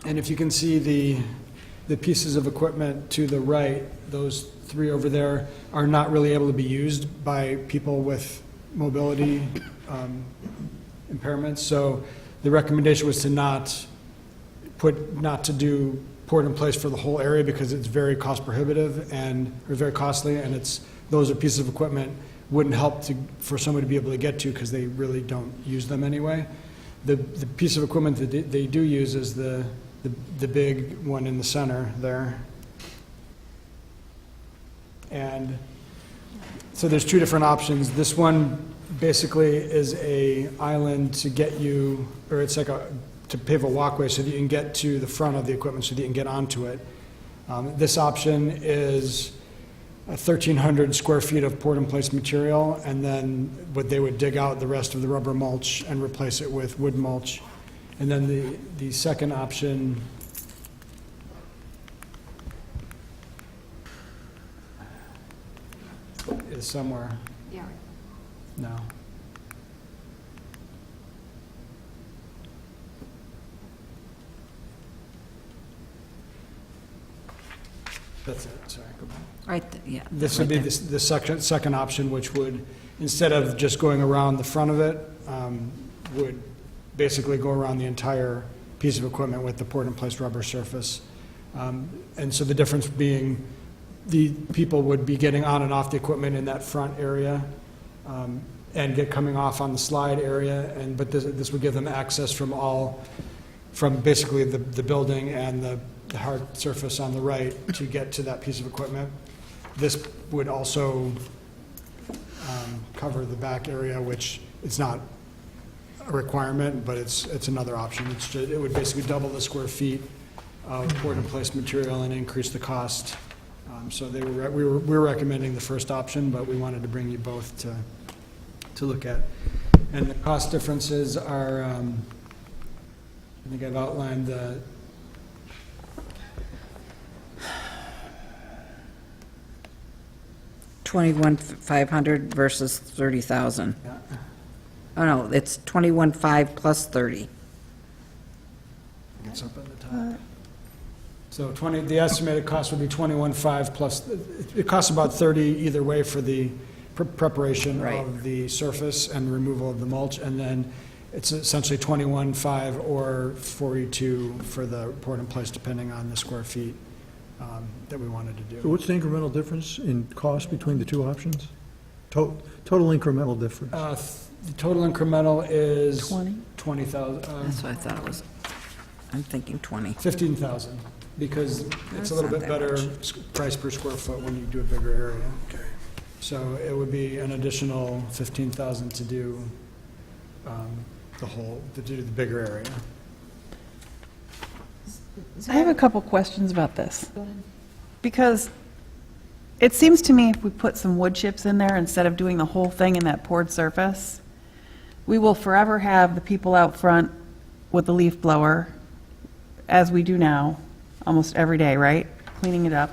Speaker 10: and if you can see the pieces of equipment to the right, those three over there are not really able to be used by people with mobility impairments. So the recommendation was to not to do poured in place for the whole area, because it's very cost prohibitive or very costly, and those are pieces of equipment wouldn't help for somebody to be able to get to, because they really don't use them anyway. The piece of equipment that they do use is the big one in the center there. And so there's two different options. This one basically is a island to get you, or it's like to pave a walkway so that you can get to the front of the equipment so that you can get onto it. This option is 1,300 square feet of poured-in-place material, and then they would dig out the rest of the rubber mulch and replace it with wood mulch. And then the second option is somewhere.
Speaker 5: Yeah.
Speaker 10: No. That's it, sorry, go back.
Speaker 3: Right, yeah.
Speaker 10: This would be the second option, which would, instead of just going around the front of it, would basically go around the entire piece of equipment with the poured-in-place rubber surface. And so the difference being, the people would be getting on and off the equipment in that front area, and coming off on the slide area, but this would give them access from basically the building and the hard surface on the right to get to that piece of equipment. This would also cover the back area, which is not a requirement, but it's another option. It would basically double the square feet of poured-in-place material and increase the cost. So we were recommending the first option, but we wanted to bring you both to look at. And the cost differences are, I think I've outlined the
Speaker 3: $21,500 versus $30,000.
Speaker 10: yeah.
Speaker 3: Oh, no, it's $21,500 plus $30,000.
Speaker 10: It's up at the top. So the estimated cost would be 21.5 plus, it costs about 30 either way for the preparation
Speaker 3: Right.
Speaker 10: of the surface and removal of the mulch, and then it's essentially 21.5 or 42 for the poured in place, depending on the square feet that we wanted to
Speaker 12: So
Speaker 10: do.
Speaker 12: what's the incremental difference in cost between the two options? Total incremental difference?
Speaker 10: The total incremental is
Speaker 11: 20?
Speaker 10: 20,000,
Speaker 3: That's what I thought it was. I'm thinking 20.
Speaker 10: 15,000, because it's a little
Speaker 3: not
Speaker 10: bit
Speaker 3: that
Speaker 10: better
Speaker 3: much.
Speaker 10: price per square foot when you do a bigger area. Okay. So it would be an additional 15,000 to do to do the bigger area.
Speaker 13: I have a couple questions about this. Because it seems to me if we put some wood chips in there instead of doing the whole thing in that poured surface, we will forever have the people out front with the leaf blower, as we do now, almost every day, right? Cleaning it up.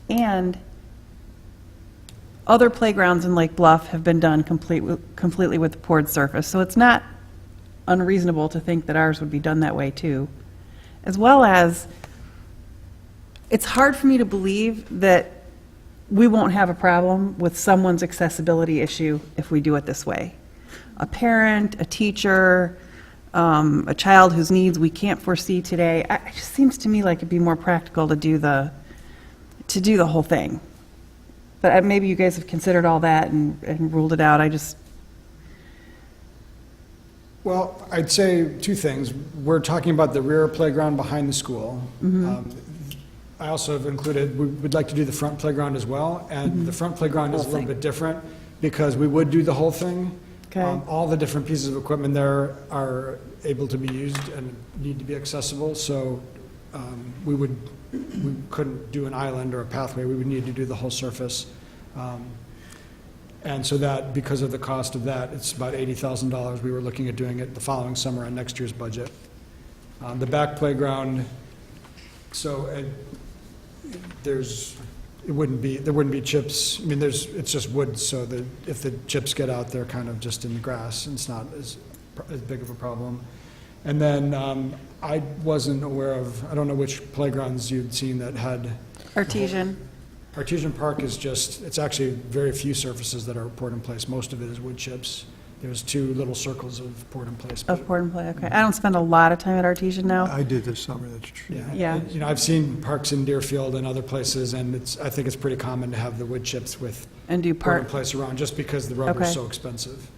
Speaker 13: And other playgrounds in Lake Bluff have been done completely with the poured surface. So it's not unreasonable to think that ours would be done that way too. As well as, it's hard for me to believe that we won't have a problem with someone's accessibility issue if we do it this way. A parent, a teacher, a child whose needs we can't foresee today. It just seems to me like it'd be more practical to do the whole thing. But maybe you guys have considered all that and ruled it out.
Speaker 10: Well, I'd say two things. We're talking about the rear playground behind the school. I also have included, we would like to do the front playground as well, and the front playground is a little bit different because we would do the whole thing.
Speaker 13: Okay.
Speaker 10: All the different pieces of equipment there are able to be used and need to be accessible, so we couldn't do an island or a pathway. We would need to do the whole surface. And so that, because of the cost of that, it's about $80,000. We were looking at doing it the following summer on next year's budget. The back playground, so there wouldn't be chips. I mean, it's just wood, so that if the chips get out, they're kind of just in the grass, and it's not as big of a problem. And then I wasn't aware of, I don't know which playgrounds you'd seen that had.
Speaker 13: Artesian.
Speaker 10: Artesian Park is just, it's actually very few surfaces that are poured in place. Most of it is wood chips. There's 2 little circles of poured in place.
Speaker 13: Of Port and Play, okay. I don't spend a lot of time at Artesian now.
Speaker 12: I did this summer, that's true.
Speaker 13: Yeah.
Speaker 10: You know, I've seen parks in Deerfield and other places, and I think it's pretty common to have the wood chips with
Speaker 13: And do
Speaker 10: poured in
Speaker 13: part,
Speaker 10: place around, just because the rubber is
Speaker 13: Okay.
Speaker 10: so expensive.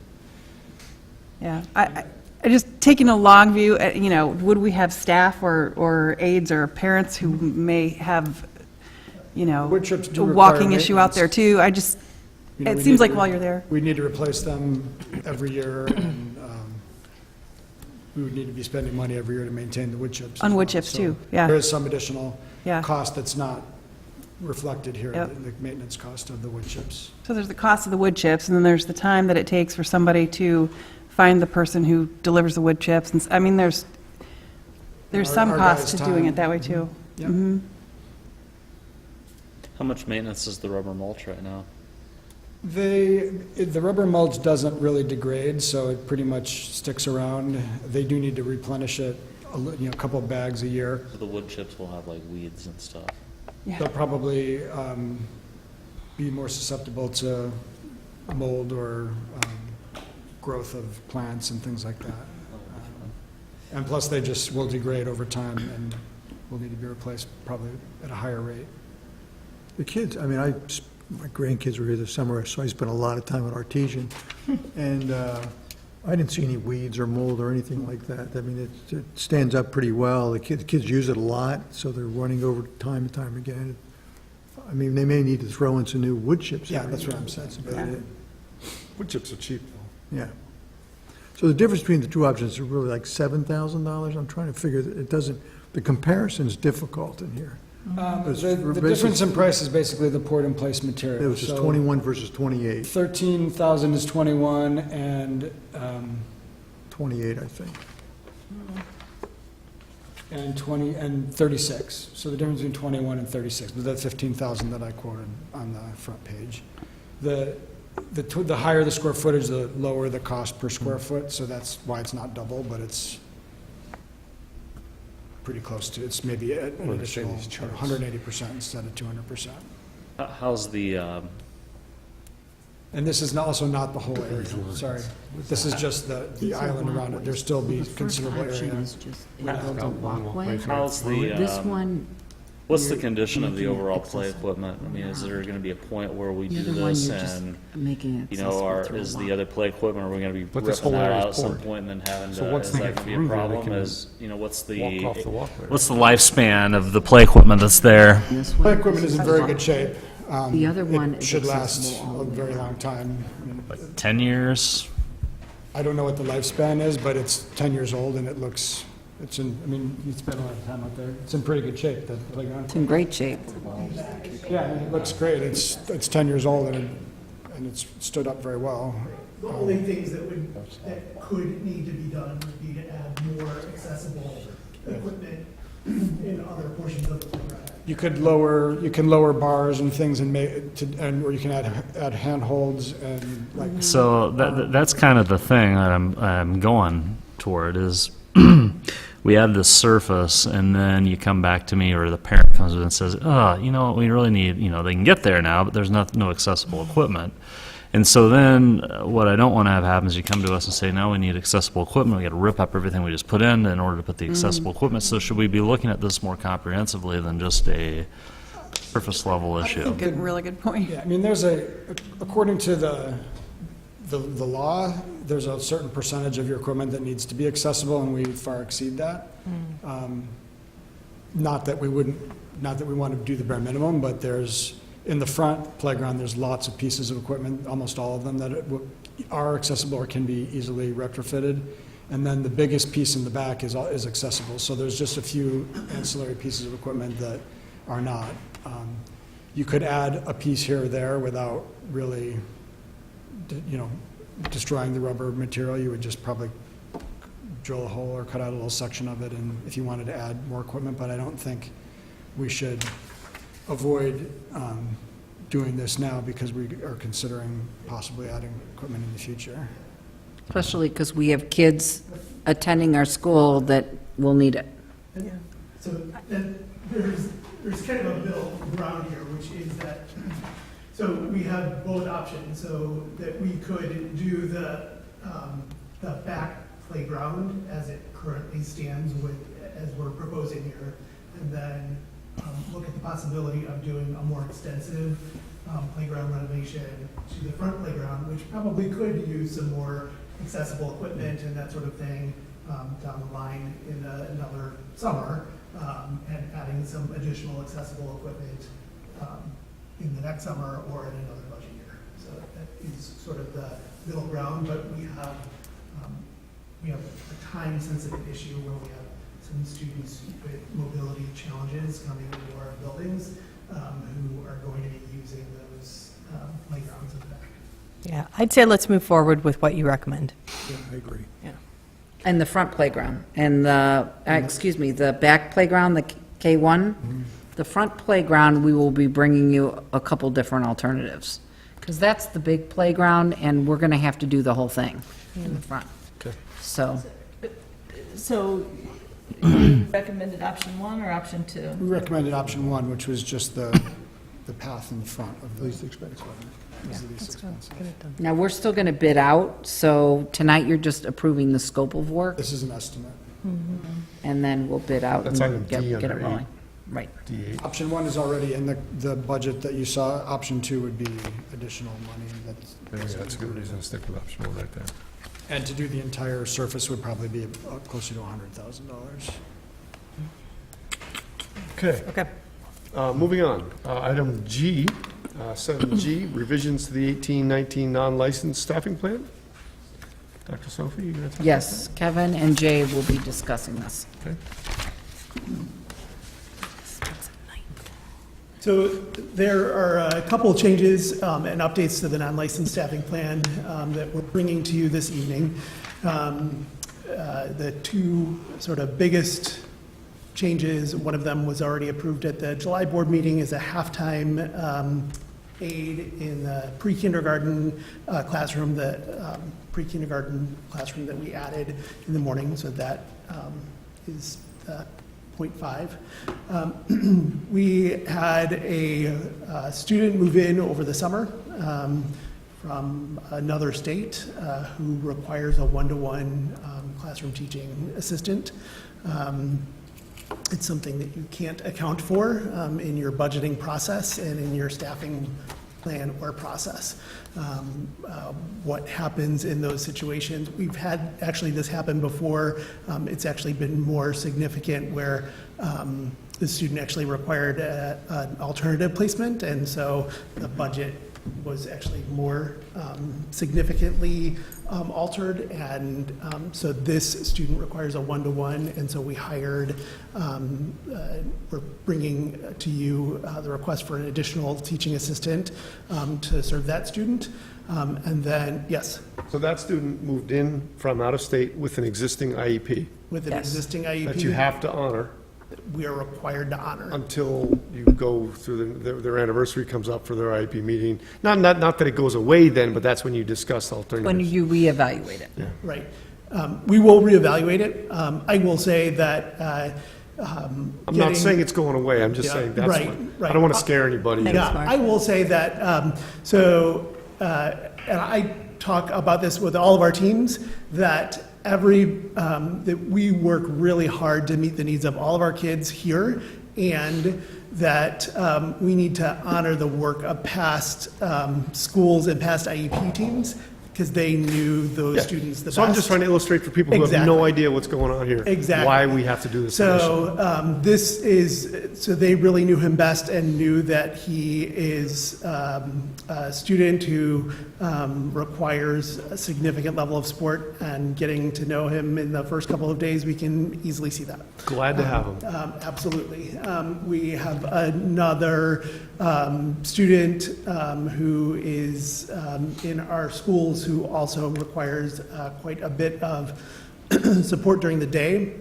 Speaker 13: yeah. I just taking a long view, would we have staff or aides or parents who may have,
Speaker 10: Wood chips do
Speaker 13: a
Speaker 10: require
Speaker 13: walking issue out there
Speaker 10: maintenance.
Speaker 13: too?
Speaker 10: You know,
Speaker 13: It
Speaker 10: we
Speaker 13: seems
Speaker 10: need
Speaker 13: like
Speaker 10: to-
Speaker 13: while you're there.
Speaker 10: We need to replace them every year, and we would need to be spending money every year to maintain the wood chips.
Speaker 13: On
Speaker 10: as
Speaker 13: wood
Speaker 10: well.
Speaker 13: chips
Speaker 10: So
Speaker 13: too, yeah.
Speaker 10: There is some additional
Speaker 13: Yeah.
Speaker 10: cost that's not reflected here,
Speaker 13: Yep.
Speaker 10: the maintenance cost of the wood chips.
Speaker 13: So there's the cost of the wood chips, and then there's the time that it takes for somebody to find the person who delivers the wood chips. And I mean, there's some
Speaker 10: Our
Speaker 13: cost
Speaker 10: guys'
Speaker 13: to doing
Speaker 10: time.
Speaker 13: it that way too.
Speaker 10: Yep.
Speaker 13: Mhm.
Speaker 4: How much maintenance is the rubber mulch right now?
Speaker 10: The rubber mulch doesn't really degrade, so it pretty much sticks around. They do need to replenish it, a couple of bags a year.
Speaker 4: So the wood chips will have like weeds and stuff.
Speaker 13: Yeah.
Speaker 10: They'll probably be more susceptible to mold or growth of plants and things like that. And plus, they just will degrade over time and will need to be replaced probably at a higher rate.
Speaker 12: The kids, my grandkids were here this summer, so I spent a lot of time at Artesian, and I didn't see any weeds or mold or anything like that. I mean, it stands up pretty well. The kids use it a lot, so they're running over time and time again. I mean, they may need to throw in some new wood chips.
Speaker 10: Yeah,
Speaker 12: every
Speaker 10: that's what
Speaker 12: year.
Speaker 10: I'm saying.
Speaker 12: That's about it.
Speaker 1: Wood chips are cheap, though.
Speaker 12: Yeah. So the difference between the two options is really like $7,000. I'm trying to figure, it doesn't, the comparison's difficult in here. It's
Speaker 10: The difference in price is basically the poured-in-place material.
Speaker 12: It was just
Speaker 10: So
Speaker 12: 21 versus 28,
Speaker 10: 13,000 is 21, and
Speaker 12: 28, I think.
Speaker 10: and 20, and 36. So the difference between 21 and 36, but that 15,000 that I quoted on the front page. The higher the square footage, the lower the cost per square foot, so that's why it's not double, but it's pretty close to, it's maybe an
Speaker 1: Well, they say
Speaker 10: additional
Speaker 1: these charts.
Speaker 10: 180% instead of 200%.
Speaker 4: How's the,
Speaker 10: And this is also not the whole area, sorry. This is just the island around it. There'll still be considerable area.
Speaker 5: build a walkway.
Speaker 4: how's the,
Speaker 5: This one,
Speaker 4: what's the condition of the overall play equipment? I mean, is there gonna be a point where we
Speaker 5: the
Speaker 4: do
Speaker 5: other one,
Speaker 4: this
Speaker 5: you're just
Speaker 4: and,
Speaker 5: making it
Speaker 4: you know, is the other play equipment, are we gonna be
Speaker 1: But this
Speaker 4: ripping
Speaker 1: whole
Speaker 4: that
Speaker 1: area's
Speaker 4: out at some
Speaker 1: poured.
Speaker 4: point and then having
Speaker 1: So
Speaker 4: to,
Speaker 1: once
Speaker 4: is
Speaker 1: they
Speaker 4: that
Speaker 1: get
Speaker 4: gonna be a
Speaker 1: through there, they
Speaker 4: problem?
Speaker 1: can
Speaker 4: Is, you know, what's the?
Speaker 1: Walk off the walkway.
Speaker 4: What's the lifespan of the play equipment that's there?
Speaker 5: this
Speaker 10: Play
Speaker 5: one.
Speaker 10: equipment is in very good shape.
Speaker 5: The other one
Speaker 10: It
Speaker 5: is
Speaker 10: should last
Speaker 5: accessible all
Speaker 10: a
Speaker 5: the way
Speaker 10: very
Speaker 5: around.
Speaker 10: long time.
Speaker 4: 10 years?
Speaker 10: I don't know what the lifespan is, but it's 10 years old and it looks, it's in, I mean, you spent a lot of time out there. It's in pretty good shape, the playground.
Speaker 3: It's in great shape.
Speaker 10: Yeah, I mean, it looks great. It's 10 years old and it's stood up very well.
Speaker 7: The only things that could need to be done would be to add more accessible equipment in other portions of the playground.
Speaker 10: You can lower bars and things and or you can add handholds and like.
Speaker 4: So that's kind of the thing that I'm going toward is we have this surface and then you come back to me or the parent comes in and says, oh, you know what, we really need, you know, they can get there now, but there's no accessible equipment. And so then, what I don't want to have happen is you come to us and say, now we need accessible equipment, we got to rip up everything we just put in order to put the accessible equipment. So should we be looking at this more comprehensively than just a surface level issue?
Speaker 13: Good, really good point.
Speaker 10: Yeah, I mean, according to the law, there's a certain percentage of your equipment that needs to be accessible, and we far exceed that. Not that we want to do the bare minimum, but in the front playground, there's lots of pieces of equipment, almost all of them, that are accessible or can be easily retrofitted. And then the biggest piece in the back is accessible. So there's just a few ancillary pieces of equipment that are not. You could add a piece here or there without really, destroying the rubber material. You would just probably drill a hole or cut out a little section of it, and if you wanted to add more equipment, but I don't think we should avoid doing this now because we are considering possibly adding equipment in the future.
Speaker 3: Especially because we have kids attending our school that will need it.
Speaker 7: So then there's kind of a middle ground here, which is that, so we have both options, so that we could do the back playground as it currently stands as we're proposing here, and then look at the possibility of doing a more extensive playground renovation to the front playground, which probably could use some more accessible equipment and that sort of thing down the line in another summer, and adding some additional accessible equipment in the next summer or in another budget year. So that is sort of the middle ground, but we have a time-sensitive issue where we have some students with mobility challenges coming into our buildings who are going to be using those playgrounds in the back.
Speaker 2: Yeah, I'd say let's move forward with what you recommend.
Speaker 12: Yeah, I agree.
Speaker 3: And the front playground, and the back playground, the K1, the front playground, we will be bringing you a couple different alternatives. Because that's the big playground, and we're going to have to do the whole thing in the front.
Speaker 1: Okay.
Speaker 11: So you recommended option 1 or option 2?
Speaker 10: We recommended option 1, which was just the path in the front of the least expensive.
Speaker 3: Now, we're still going to bid out, so tonight you're just approving the scope of work,
Speaker 10: This is an estimate.
Speaker 3: and then we'll bid out
Speaker 1: That's
Speaker 3: and
Speaker 1: item
Speaker 3: get
Speaker 1: D
Speaker 3: it
Speaker 1: under
Speaker 3: rolling. Right.
Speaker 1: D8.
Speaker 10: Option 1 is already in the budget that you saw. Option 2 would be additional money
Speaker 1: Maybe that's a good reason to stick with option 1 right there.
Speaker 10: and to do the entire surface would probably be closer to $100,000.
Speaker 1: Okay.
Speaker 2: Okay.
Speaker 1: Moving on. Item G, 7G, revisions to the 18-19 non-licensed staffing plan. Dr. Sophie, you going to talk about
Speaker 3: Yes, Kevin and Jay will be discussing this.
Speaker 1: that? Okay.
Speaker 7: So there are a couple of changes and updates to the non-licensed staffing plan that we're bringing to you this evening. The two sort of biggest changes, one of them was already approved at the July board meeting, is a halftime aid in the pre-kindergarten classroom, the pre-kindergarten classroom that we added in the morning, so that is 0.5. We had a student move in over the summer from another state who requires a one-to-one classroom teaching assistant. It's something that you can't account for in your budgeting process and in your staffing plan or process. What happens in those situations, we've had actually this happen before. It's actually been more significant where the student actually required an alternative placement, and so the budget was actually more significantly altered, and so this student requires a one-to-one, and so we hired, we're bringing to you the request for an additional teaching assistant to serve that student, and then, yes,
Speaker 1: So that student moved in from out of state with an existing IEP
Speaker 7: with an
Speaker 3: Yes.
Speaker 7: existing IEP.
Speaker 1: that you have to honor
Speaker 7: We are required to honor.
Speaker 1: until you go through their anniversary comes up for their IEP meeting. Not that it goes away then, but that's when you discuss alternatives.
Speaker 3: When you reevaluate it.
Speaker 7: Right. We will reevaluate it. I will say that.
Speaker 1: I'm not saying it's going away, I'm just
Speaker 7: Yeah,
Speaker 1: saying that's
Speaker 7: right,
Speaker 1: what,
Speaker 7: right.
Speaker 1: I don't want to scare anybody.
Speaker 2: Thanks,
Speaker 7: Yeah,
Speaker 2: Mark.
Speaker 7: I will say that,
Speaker 8: and I talk about this with all of our teams, that that we work really hard to meet the needs of all of our kids here, and that we need to honor the work of past schools and past IEP teams, because they knew those
Speaker 1: Yeah.
Speaker 8: students the best.
Speaker 1: So I'm just trying to illustrate for people who have no
Speaker 8: Exactly.
Speaker 1: idea what's going on here.
Speaker 8: Exactly.
Speaker 1: Why we have to do this. initially.
Speaker 8: So so they really knew him best and knew that he is a student who requires a significant level of support, and getting to know him in the first couple of days, we can easily see that.
Speaker 1: Glad to have him.
Speaker 8: Absolutely. We have another student who is in our schools who also requires quite a bit of support during the day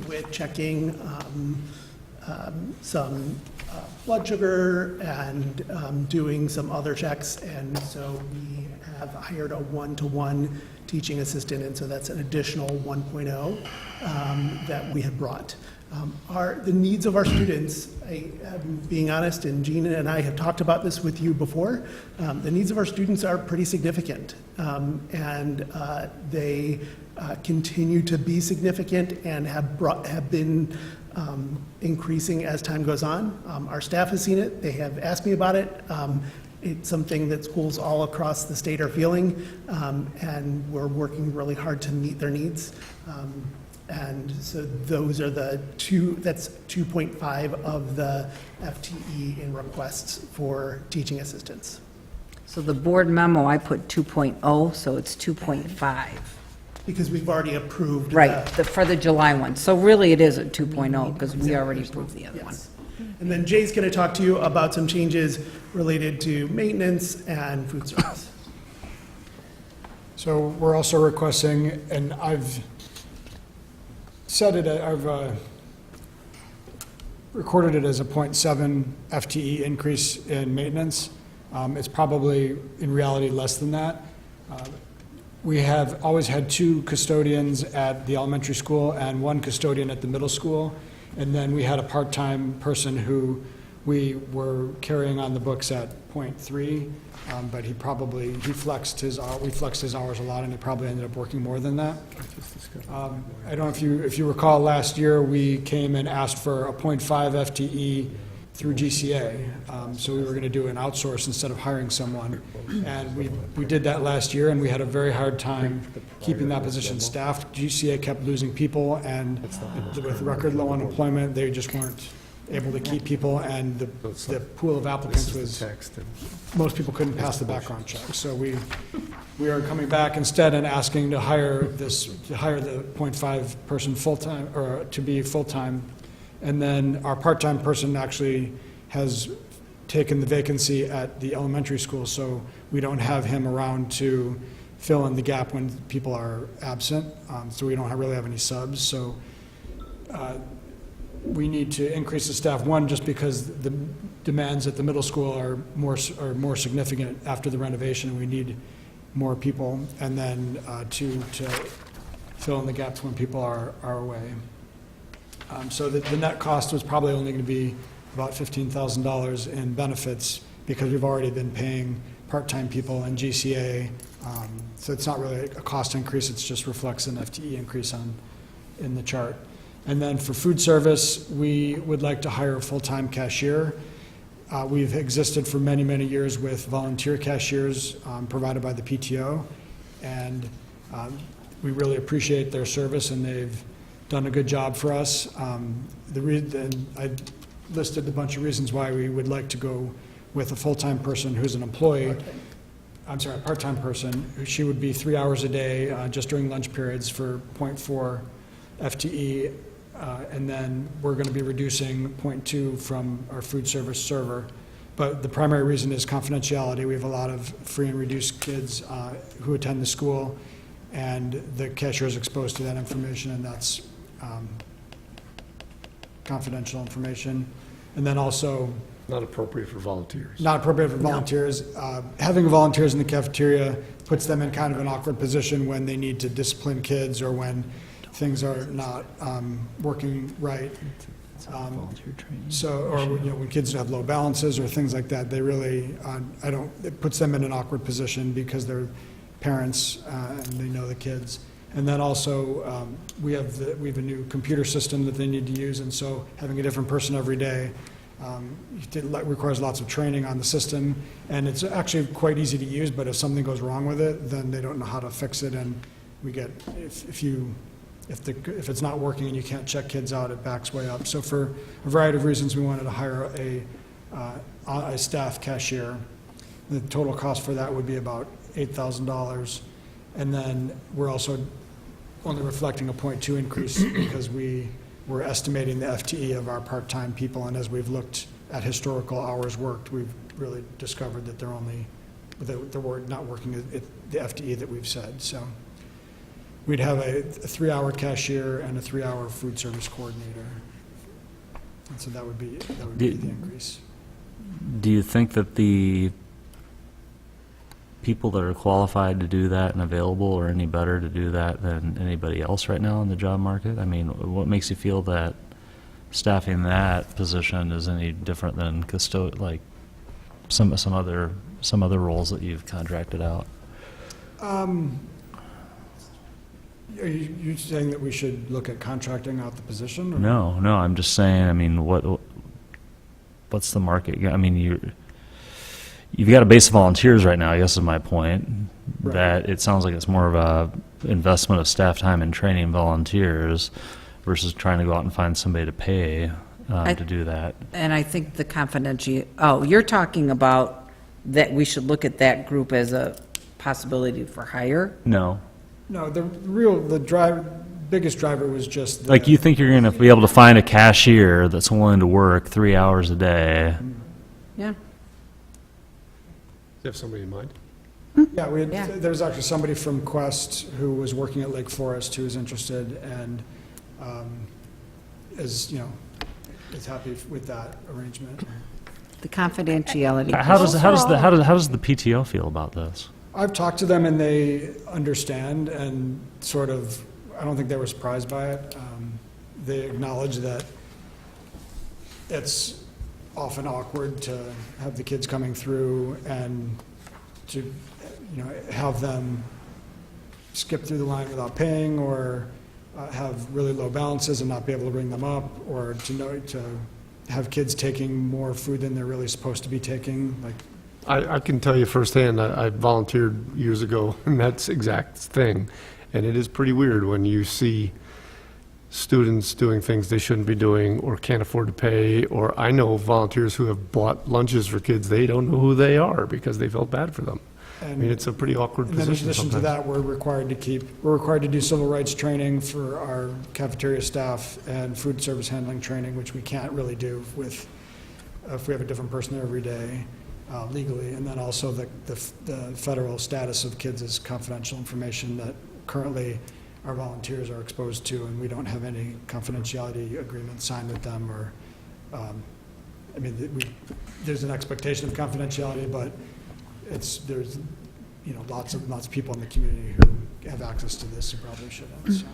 Speaker 8: with checking some blood sugar and doing some other checks. And so we have hired a one-to-one teaching assistant, and so that's an additional 1.0 that we have brought. The needs of our students, being honest, and Gina and I have talked about this with you before, the needs of our students are pretty significant, and they continue to be significant and have been increasing as time goes on. Our staff has seen it. They have asked me about it. It's something that schools all across the state are feeling, and we're working really hard to meet their needs. And so those are that's 2.5 of the FTE in requests for teaching assistants.
Speaker 3: So the board memo, I put 2.0, so it's 2.5.
Speaker 8: Because we've already approved.
Speaker 3: Right, for the July one. So really, it is a 2.0, because we already approved the other one.
Speaker 8: Yes. And then Jay's going to talk to you about some changes related to maintenance and food service.
Speaker 10: So we're also requesting, and I've recorded it as a 0.7 FTE increase in maintenance. It's probably, in reality, less than that. We have always had 2 custodians at the elementary school and 1 custodian at the middle school. And then we had a part-time person who we were carrying on the books at 0.3, but we flexed his hours a lot, and he probably ended up working more than that. I don't know if you recall, last year, we came and asked for a 0.5 FTE through GCA. So we were going to do an outsource instead of hiring someone. And we did that last year, and we had a very hard time keeping that position staffed. GCA kept losing people, and with record low unemployment, they just weren't able to keep people, and the pool of applicants was, most people couldn't pass the background check. So we are coming back instead and asking to hire the 0.5 person full-time, or to be full-time. And then our part-time person actually has taken the vacancy at the elementary school, so we don't have him around to fill in the gap when people are absent. So we don't really have any subs. So we need to increase the staff, one, just because the demands at the middle school are more significant after the renovation, and we need more people, and then 2, to fill in the gaps when people are away. So the net cost was probably only going to be about $15,000 in benefits, because we've already been paying part-time people and GCA. So it's not really a cost increase, it just reflects an FTE increase in the chart. And then for food service, we would like to hire a full-time cashier. We've existed for many, many years with volunteer cashiers provided by the PTO, and we really appreciate their service, and they've done a good job for us. And I listed a bunch of reasons why we would like to go with a full-time person who's an employee. I'm sorry, a part-time person. She would be 3 hours a day just during lunch periods for 0.4 FTE. And then we're going to be reducing 0.2 from our food service server. But the primary reason is confidentiality. We have a lot of free and reduced kids who attend the school, and the cashier is exposed to that information, and that's confidential information. And then also,
Speaker 1: Not appropriate for volunteers.
Speaker 10: not appropriate for volunteers. Having volunteers in the cafeteria puts them in kind of an awkward position when they need to discipline kids, or when things are not working right. So, or, when kids have low balances or things like that, they really, it puts them in an awkward position because they're parents, and they know the kids. And then also, we have a new computer system that they need to use, and so having a different person every day requires lots of training on the system, and it's actually quite easy to use, but if something goes wrong with it, then they don't know how to fix it, and we get, if it's not working and you can't check kids out, it backs way up. So for a variety of reasons, we wanted to hire a staff cashier. The total cost for that would be about $8,000. And then we're also only reflecting a 0.2 increase because we were estimating the FTE of our part-time people, and as we've looked at historical hours worked, we've really discovered that they're not working at the FTE that we've said. So we'd have a 3-hour cashier and a 3-hour food service coordinator. And so that would be the increase.
Speaker 4: Do you think that the people that are qualified to do that and available are any better to do that than anybody else right now in the job market? I mean, what makes you feel that staffing that position is any different than like some other roles that you've contracted out?
Speaker 10: Are you saying that we should look at contracting out the position? Or?
Speaker 4: No, I'm just saying, I mean, what's the market? I mean, you've got a base of volunteers right now, I guess is my point,
Speaker 10: Right.
Speaker 4: that it sounds like it's more of a investment of staff time and training volunteers versus trying to go out and find somebody to pay to do that.
Speaker 3: And I think you're talking about that we should look at that group as a possibility for hire?
Speaker 4: No.
Speaker 10: No, the biggest driver was just
Speaker 4: Like, you think you're going to be able to find a cashier that's willing to work 3 hours a day?
Speaker 3: Yeah.
Speaker 1: Do you have somebody in mind?
Speaker 10: Yeah,
Speaker 3: Yeah.
Speaker 10: there was actually somebody from Quest who was working at Lake Forest who was interested and is happy with that arrangement.
Speaker 3: The confidentiality.
Speaker 4: How does the PTO feel about this?
Speaker 10: I've talked to them and they understand and sort of, I don't think they were surprised by it. They acknowledge that it's often awkward to have the kids coming through and to, have them skip through the line without paying or have really low balances and not be able to bring them up, or to have kids taking more food than they're really supposed to be taking, like.
Speaker 1: I can tell you firsthand, I volunteered years ago in that exact thing, and it is pretty weird when you see students doing things they shouldn't be doing or can't afford to pay, or I know volunteers who have bought lunches for kids, they don't know who they are because they felt bad for them. I mean, it's a pretty awkward
Speaker 10: And then in
Speaker 1: position
Speaker 10: addition to
Speaker 1: sometimes.
Speaker 10: that, we're required to do civil rights training for our cafeteria staff and food service handling training, which we can't really do if we have a different person there every day. Legally, and then also the federal status of kids is confidential information that currently our volunteers are exposed to, and we don't have any confidentiality agreements signed with them, or, there's an expectation of confidentiality, but there's lots of people in the community who have access to this who probably shouldn't. So.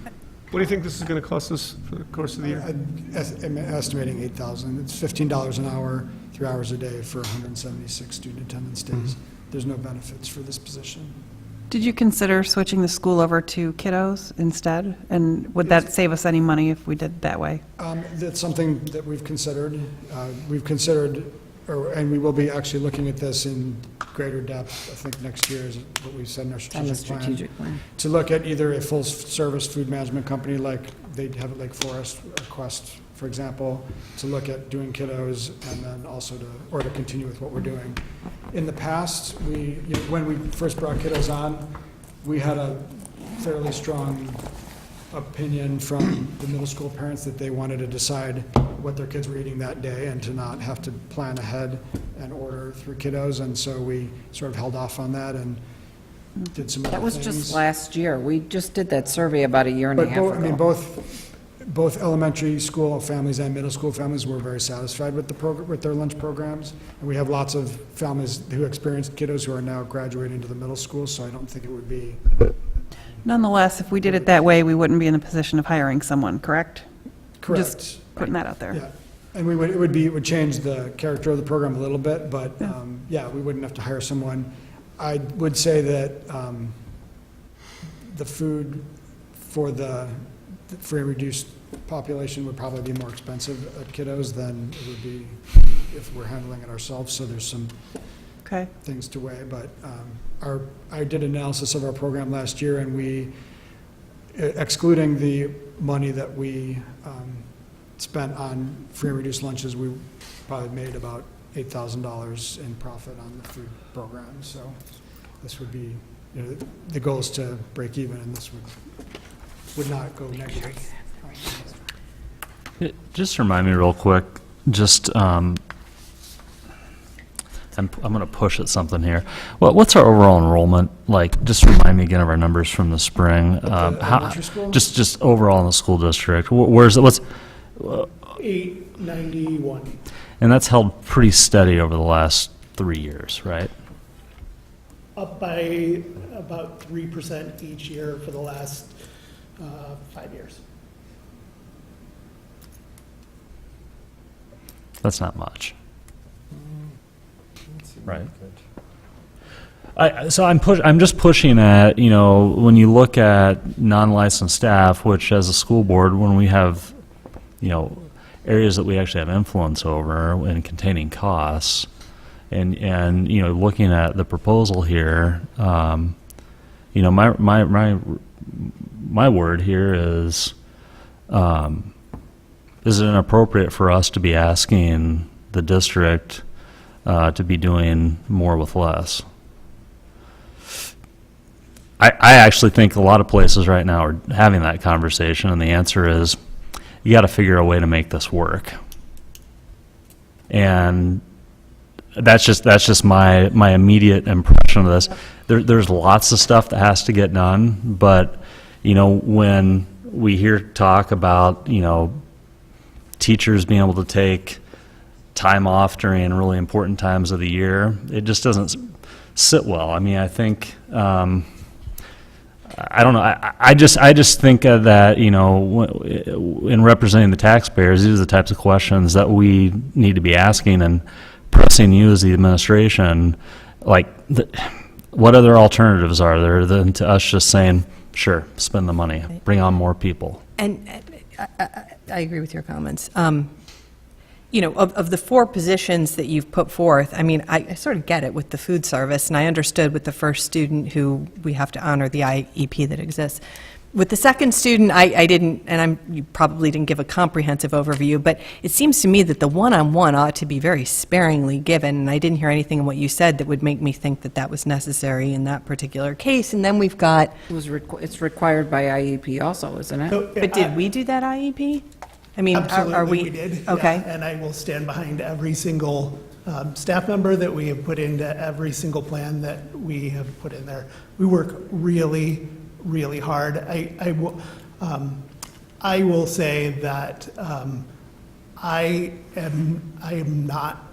Speaker 1: What do you think this is going to cost us for the course of the year?
Speaker 10: I'm estimating $8,000. It's $15 an hour, 3 hours a day for 176 student attendance days. There's no benefits for this position.
Speaker 13: Did you consider switching the school over to kiddos instead? And would that save us any money if we did it that way?
Speaker 10: That's something that we've considered. And we will be actually looking at this in greater depth, I think next year is what we said in our strategic plan. To look at either a full-service food management company like they have at Lake Forest, or Quest, for example, to look at doing kiddos, and then also to continue with what we're doing. In the past, when we first brought kiddos on, we had a fairly strong opinion from the middle school parents that they wanted to decide what their kids were eating that day and to not have to plan ahead and order through kiddos, and so we sort of held off on that and did some other
Speaker 3: That was
Speaker 10: things.
Speaker 3: just last year. We just did that survey about a year and a
Speaker 10: But
Speaker 3: half ago.
Speaker 10: both elementary school families and middle school families were very satisfied with with their lunch programs, and we have lots of families who experienced kiddos who are now graduating to the middle school, so I don't think it would be.
Speaker 13: Nonetheless, if we did it that way, we wouldn't be in the position of hiring someone, correct?
Speaker 10: Correct.
Speaker 13: Just putting that out there.
Speaker 10: Yeah, And it would change the character of the program a little bit, but, yeah, we wouldn't have to hire someone. I would say that the food for the free and reduced population would probably be more expensive at kiddos than it would be if we're handling it ourselves, so there's some
Speaker 13: Okay.
Speaker 10: things to weigh, but I did analysis of our program last year, and we, excluding the money that we spent on free and reduced lunches, we probably made about $8,000 in profit on the food program, so this would be, the goal is to break even, and this would not go negative.
Speaker 4: Just remind me real quick, just, I'm going to push at something here. What's our overall enrollment? Like, just remind me again of our numbers from the spring.
Speaker 10: Elementary school?
Speaker 4: Just overall in the school district. Where's it? What's
Speaker 8: 891.
Speaker 4: and that's held pretty steady over the last 3 years, right?
Speaker 8: Up by about 3% each year for the last 5 years.
Speaker 4: That's not much, right? I'm just pushing at, when you look at non-licensed staff, which as a school board, when we have, areas that we actually have influence over in containing costs, and looking at the proposal here, my word here is it inappropriate for us to be asking the district to be doing more with less? I actually think a lot of places right now are having that conversation, and the answer is you got to figure a way to make this work. And that's just my immediate impression of this. There's lots of stuff that has to get done, but when we hear talk about teachers being able to take time off during really important times of the year, it just doesn't sit well. I mean, I think I don't know. I just think that in representing the taxpayers, these are the types of questions that we need to be asking and pressing you as the administration. Like, what other alternatives are there than to us just saying, sure, spend the money, bring on more people?
Speaker 2: And I agree with your comments. Of the 4 positions that you've put forth, I mean, I sort of get it with the food service, and I understood with the first student who we have to honor the IEP that exists. With the second student, I didn't, and you probably didn't give a comprehensive overview, but it seems to me that the one-on-one ought to be very sparingly given, and I didn't hear anything in what you said that would make me think that that was necessary in that particular case. And then we've got...
Speaker 3: It's required by IEP also, isn't it?
Speaker 2: But did we do that IEP? I mean, are
Speaker 8: Absolutely,
Speaker 2: we?
Speaker 8: we did. yeah.
Speaker 2: Okay.
Speaker 8: And I will stand behind every single staff member that we have put into every single plan that we have put in there. We work really, really hard. I will say that I am not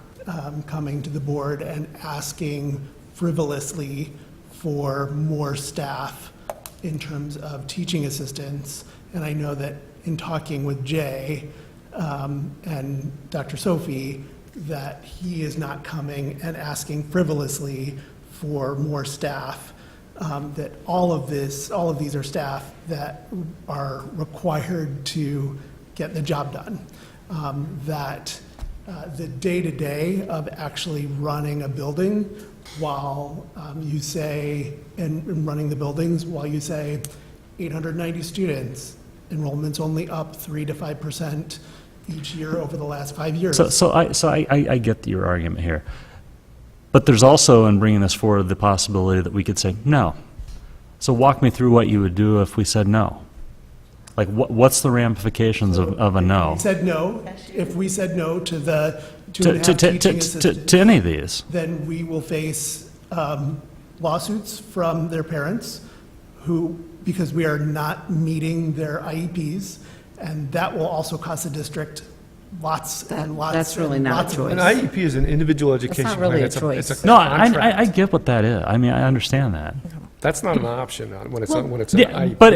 Speaker 8: coming to the board and asking frivolously for more staff in terms of teaching assistants. And I know that in talking with Jay and Dr. Sophie, that he is not coming and asking frivolously for more staff. That all of these are staff that are required to get the job done. That the day-to-day of actually running a building while you say, and running the buildings while you say 890 students, enrollment's only up 3 to 5% each year over the last 5 years.
Speaker 4: So I get your argument here. But there's also, in bringing this forward, the possibility that we could say no. So walk me through what you would do if we said no. Like, what's the ramifications of a no?
Speaker 8: If we said no to the 2.5 teaching assistants,
Speaker 4: to any of these?
Speaker 8: then we will face lawsuits from their parents because we are not meeting their IEPs, and that will also cost the district lots and lots.
Speaker 3: That's really
Speaker 8: and
Speaker 3: not a
Speaker 8: lots of
Speaker 3: choice.
Speaker 1: An IEP is an individual education
Speaker 3: not
Speaker 1: plan.
Speaker 3: really a
Speaker 1: It's
Speaker 3: choice.
Speaker 1: it's a
Speaker 4: No,
Speaker 1: contract.
Speaker 4: I get what that is. I mean, I understand that.
Speaker 1: That's not an option when it's an
Speaker 4: Yeah,
Speaker 1: IEP.
Speaker 4: but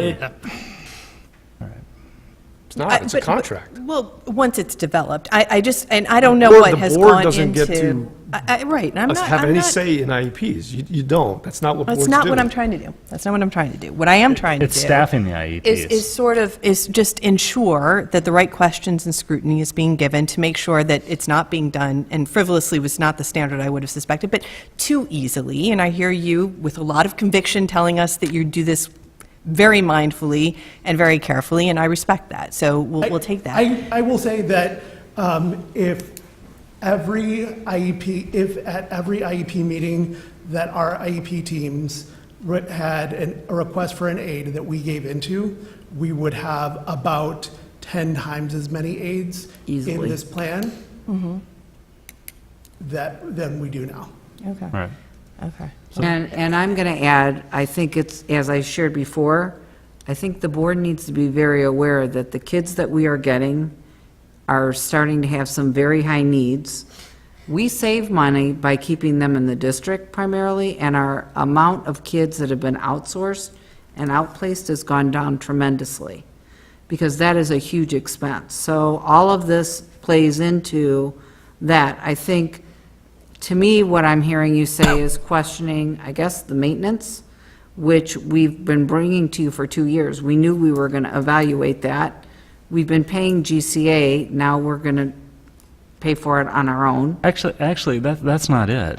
Speaker 1: It's not, it's a
Speaker 2: But-
Speaker 1: contract.
Speaker 2: Well, once it's developed, I just, and I don't know
Speaker 1: Board-
Speaker 2: what
Speaker 1: the
Speaker 2: has
Speaker 1: board
Speaker 2: gone
Speaker 1: doesn't get
Speaker 2: into.
Speaker 1: to
Speaker 2: Right, and I'm
Speaker 1: Us
Speaker 2: not,
Speaker 1: have
Speaker 2: I'm
Speaker 1: any
Speaker 2: not,
Speaker 1: say in IEPs. You don't. That's not what boards
Speaker 2: that's
Speaker 1: do.
Speaker 2: not what I'm trying to do. That's not what I'm trying to do. What I am trying to do.
Speaker 4: It's staffing the IEPs.
Speaker 2: Is just ensure that the right questions and scrutiny is being given to make sure that it's not being done, and frivolously was not the standard I would have suspected, but too easily. And I hear you with a lot of conviction telling us that you do this very mindfully and very carefully, and I respect that. So we'll take that.
Speaker 8: I will say that if at every IEP meeting that our IEP teams had a request for an aid that we gave into, we would have about 10 times as many aids in
Speaker 3: Easily.
Speaker 8: this plan than we do now.
Speaker 2: Okay,
Speaker 4: Right.
Speaker 2: okay.
Speaker 3: And I'm going to add, I think it's, as I shared before, I think the board needs to be very aware that the kids that we are getting are starting to have some very high needs. We save money by keeping them in the district primarily, and our amount of kids that have been outsourced and outplaced has gone down tremendously, because that is a huge expense. So all of this plays into that. I think, to me, what I'm hearing you say is questioning, I guess, the maintenance, which we've been bringing to you for 2 years. We knew we were going to evaluate that. We've been paying GCA, now we're going to pay for it on our own.
Speaker 4: Actually, that's not it.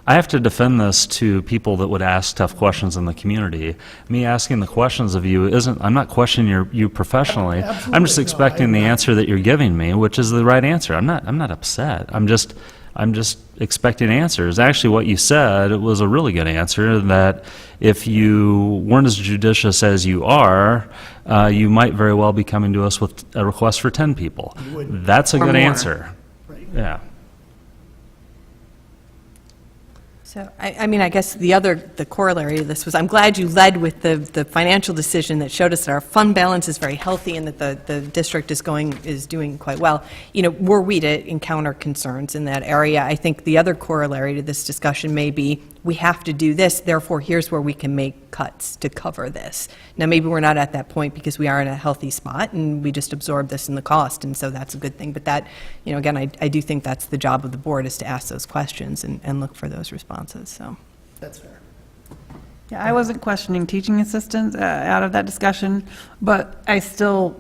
Speaker 4: I have to defend this to people that would ask tough questions in the community. Me asking the questions of you isn't, I'm not questioning you professionally. I'm just
Speaker 8: Absolutely, no,
Speaker 4: expecting the
Speaker 8: I'm not.
Speaker 4: answer that you're giving me, which is the right answer. I'm not upset. I'm just expecting answers. Actually, what you said was a really good answer, that if you weren't as judicious as you are, you might very well be coming to us with a request for 10 people.
Speaker 8: You would.
Speaker 4: That's a
Speaker 3: Or
Speaker 4: good
Speaker 3: more.
Speaker 4: answer.
Speaker 8: Right.
Speaker 4: Yeah.
Speaker 2: So, I mean, I guess the corollary to this was, I'm glad you led with the financial decision that showed us that our fund balance is very healthy and that the district is doing quite well. You know, were we to encounter concerns in that area, I think the other corollary to this discussion may be, we have to do this, therefore here's where we can make cuts to cover this. Now, maybe we're not at that point because we are in a healthy spot and we just absorb this in the cost, and so that's a good thing. But that, you know, again, I do think that's the job of the board, is to ask those questions and look for those responses, so.
Speaker 8: That's fair.
Speaker 13: Yeah, I wasn't questioning teaching assistants out of that discussion, but I still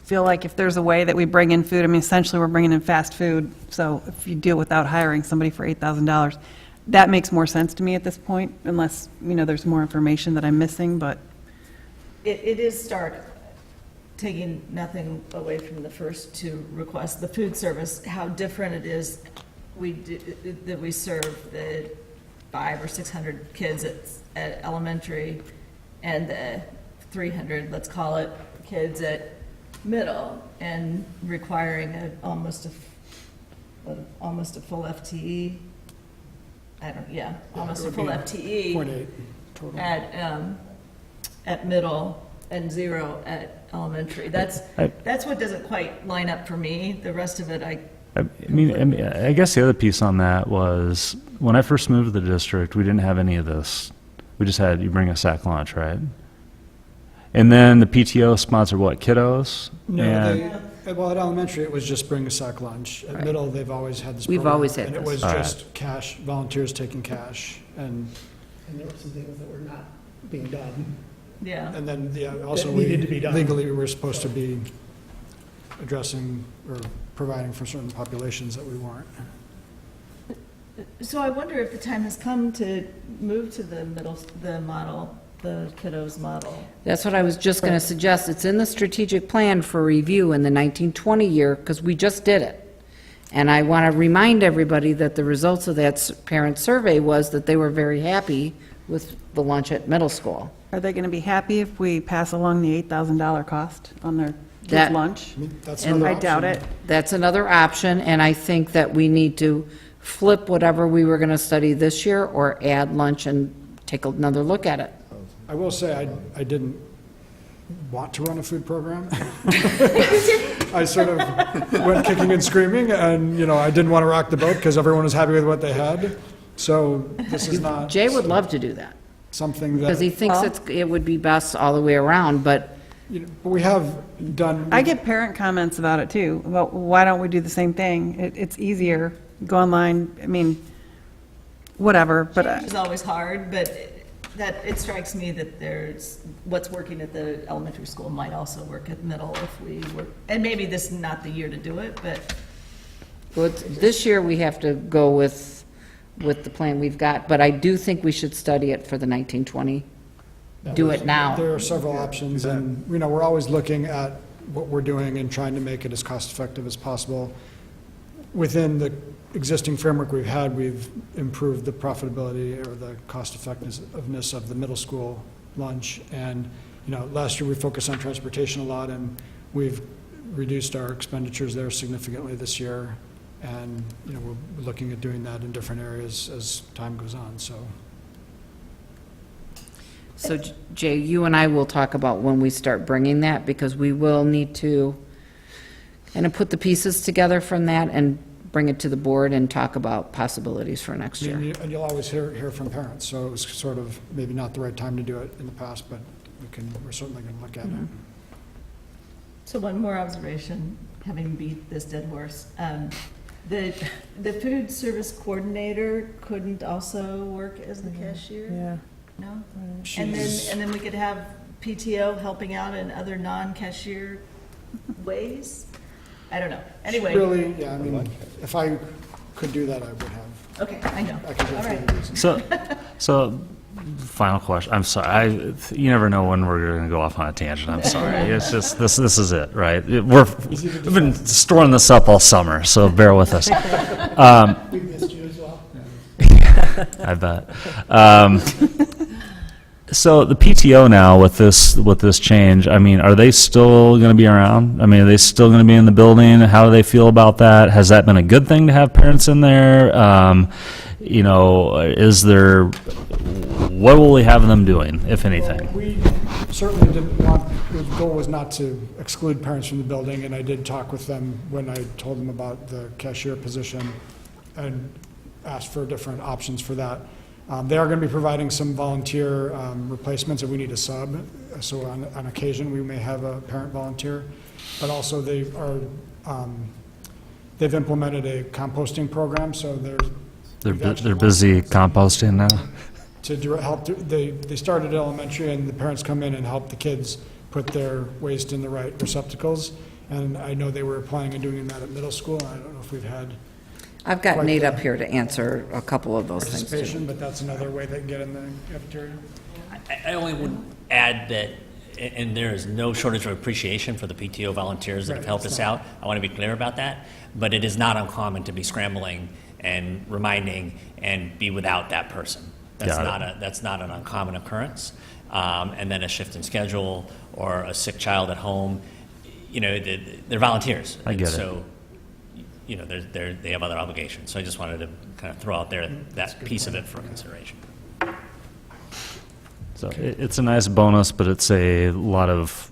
Speaker 13: feel like if there's a way that we bring in food, I mean, essentially, we're bringing in fast food, so if you deal without hiring somebody for $8,000, that makes more sense to me at this point, unless, you know, there's more information that I'm missing, but
Speaker 11: It is taking nothing away from the first two requests, the food service, how different it is that we serve the 500 or 600 kids at elementary and the 300, let's call it, kids at middle, and requiring almost a full FTE. Almost a full FTE
Speaker 10: 0.8 total.
Speaker 11: at middle and 0 at elementary. That's what doesn't quite line up for me. The rest of it,
Speaker 4: I mean, I guess the other piece on that was, when I first moved to the district, we didn't have any of this. We just had, you bring a sack lunch, right? And then the PTO sponsored what, kiddos?
Speaker 10: No,
Speaker 4: And-
Speaker 10: well, at elementary, it was just bring a sack lunch. At middle, they've always had this
Speaker 3: We've
Speaker 10: program,
Speaker 3: always had
Speaker 10: and it
Speaker 3: this.
Speaker 10: was
Speaker 4: All right.
Speaker 10: just cash, volunteers taking cash, and
Speaker 8: And there were some things that were not being done.
Speaker 11: yeah.
Speaker 10: and then, yeah, also
Speaker 8: That
Speaker 10: we,
Speaker 8: needed to be done.
Speaker 10: legally, we were supposed to be addressing or providing for certain populations that we weren't.
Speaker 11: So I wonder if the time has come to move to the model, the kiddos model.
Speaker 3: That's what I was just going to suggest. It's in the strategic plan for review in the 1920 year, because we just did it. And I want to remind everybody that the results of that parent survey was that they were very happy with the lunch at middle school.
Speaker 13: are they going to be happy if we pass along the $8,000 cost on their
Speaker 3: That-
Speaker 13: kids' lunch?
Speaker 10: I mean, that's
Speaker 3: And
Speaker 10: another
Speaker 13: I doubt
Speaker 10: option.
Speaker 13: it.
Speaker 3: That's another option, and I think that we need to flip whatever we were going to study this year or add lunch and take another look at it.
Speaker 10: I will say, I didn't want to run a food program. I sort of went kicking and screaming, and, you know, I didn't want to rock the boat because everyone was happy with what they had. So this is not.
Speaker 3: Jay would love to do that.
Speaker 10: something
Speaker 3: Because he
Speaker 10: that,
Speaker 3: thinks it would be best all the way around, but
Speaker 10: we have done.
Speaker 13: I get parent comments about it too, about why don't we do the same thing? It's easier, go online, I mean, whatever, but.
Speaker 11: Change is always hard, but that, it strikes me that there's, what's working at the elementary school might also work at middle if we were, and maybe this is not the year to do it, but
Speaker 3: this year we have to go with the plan we've got. But I do think we should study it for the 1920. Do it now.
Speaker 10: There are several options, and, we're always looking at what we're doing and trying to make it as cost-effective as possible. Within the existing framework we've had, we've improved the profitability or the cost-effectiveness of the middle school lunch. And, last year we focused on transportation a lot, and we've reduced our expenditures there significantly this year. And, we're looking at doing that in different areas as time goes on, so.
Speaker 3: So Jay, you and I will talk about when we start bringing that, because we will need to kind of put the pieces together from that and bring it to the board and talk about possibilities for next year.
Speaker 10: And you'll always hear from parents, so it was sort of maybe not the right time to do it in the past, but we're certainly going to look at it.
Speaker 11: So one more observation, having beat this dead horse. The food service coordinator couldn't also work as the cashier?
Speaker 2: Yeah.
Speaker 11: No?
Speaker 10: She's-
Speaker 11: And then we could have PTO helping out in other non-cashier ways? I don't know. Anyway,
Speaker 10: Really, yeah, I mean, if I could do that, I would have.
Speaker 11: okay, I know.
Speaker 10: I could go
Speaker 11: All
Speaker 10: through
Speaker 11: right.
Speaker 10: the reasons.
Speaker 4: So, final question. I'm sorry. You never know when we're going to go off on a tangent. I'm sorry. It's just this is it, right? We've been storing this up all summer, so bear with us.
Speaker 8: We missed you as well.
Speaker 4: I bet. So the PTO now with this change, I mean, are they still going to be around? I mean, are they still going to be in the building? How do they feel about that? Has that been a good thing to have parents in there? Is there, what will we have them doing, if anything?
Speaker 10: We certainly didn't want, the goal was not to exclude parents from the building, and I did talk with them when I told them about the cashier position and asked for different options for that. They are going to be providing some volunteer replacements if we need a sub. So on occasion, we may have a parent volunteer. But also they've implemented a composting program, so
Speaker 4: They're busy composting now?
Speaker 10: they started elementary, and the parents come in and help the kids put their waste in the right receptacles. And I know they were planning on doing that at middle school. I don't know if we've had
Speaker 3: I've got Nate up here to answer a couple of those things
Speaker 10: participation,
Speaker 3: too.
Speaker 10: but that's another way they can get in the cafeteria.
Speaker 6: I only would add that, and there is no shortage of appreciation for the PTO volunteers that have helped us out. I want to be clear about that, but it is not uncommon to be scrambling and reminding and be without that person. That's not an uncommon occurrence. And then a shift in schedule or a sick child at home, they're volunteers.
Speaker 4: I get it.
Speaker 6: So, they have other obligations. So I just wanted to kind of throw out there that piece of it for consideration.
Speaker 4: So it's a nice bonus, but it's a lot of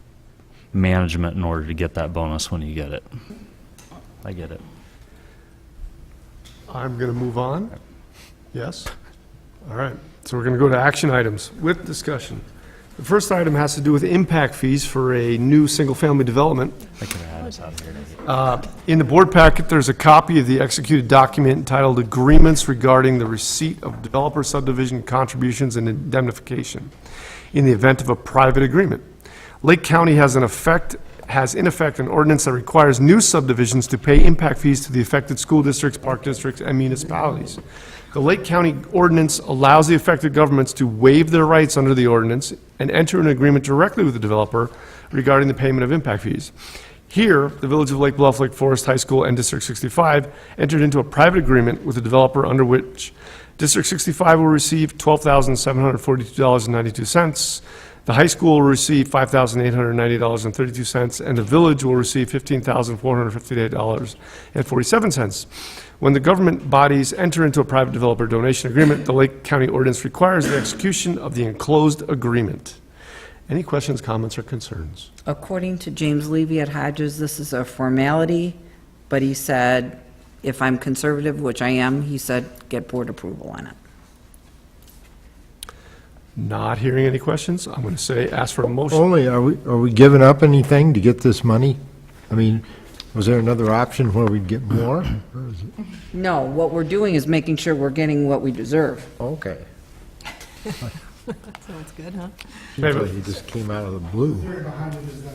Speaker 4: management in order to get that bonus when you get it. I get it.
Speaker 1: I'm going to move on. Yes? All right. So we're going to go to action items with discussion. The first item has to do with impact fees for a new single-family development.
Speaker 4: I could have had us out here.
Speaker 1: In the board packet, there's a copy of the executed document entitled Agreements Regarding the Receipt of Developer Subdivision Contributions and Indemnification in the event of a private agreement. Lake County has in effect an ordinance that requires new subdivisions to pay impact fees to the affected school districts, park districts, and municipalities. The Lake County ordinance allows the affected governments to waive their rights under the ordinance and enter an agreement directly with the developer regarding the payment of impact fees. Here, the Village of Lake Bluff, Lake Forest High School, and District 65 entered into a private agreement with the developer under which District 65 will receive $12,742.92. The high school will receive $5,890.32, and the village will receive $15,458.47. When the government bodies enter into a private developer donation agreement, the Lake County ordinance requires the execution of the enclosed agreement. Any questions, comments, or concerns?
Speaker 3: According to James Levy at Hodges, this is a formality, but he said, if I'm conservative, which I am, he said, get board approval on it.
Speaker 1: Not hearing any questions, I'm going to say, ask for a motion.
Speaker 14: Only, are we giving up anything to get this money? I mean, was there another option where we'd get more? Or is it-
Speaker 3: No, what we're doing is making sure we're getting what we deserve.
Speaker 14: Okay.
Speaker 2: Sounds good, huh?
Speaker 14: Seems like he just came out of the blue.
Speaker 7: The theory behind it is that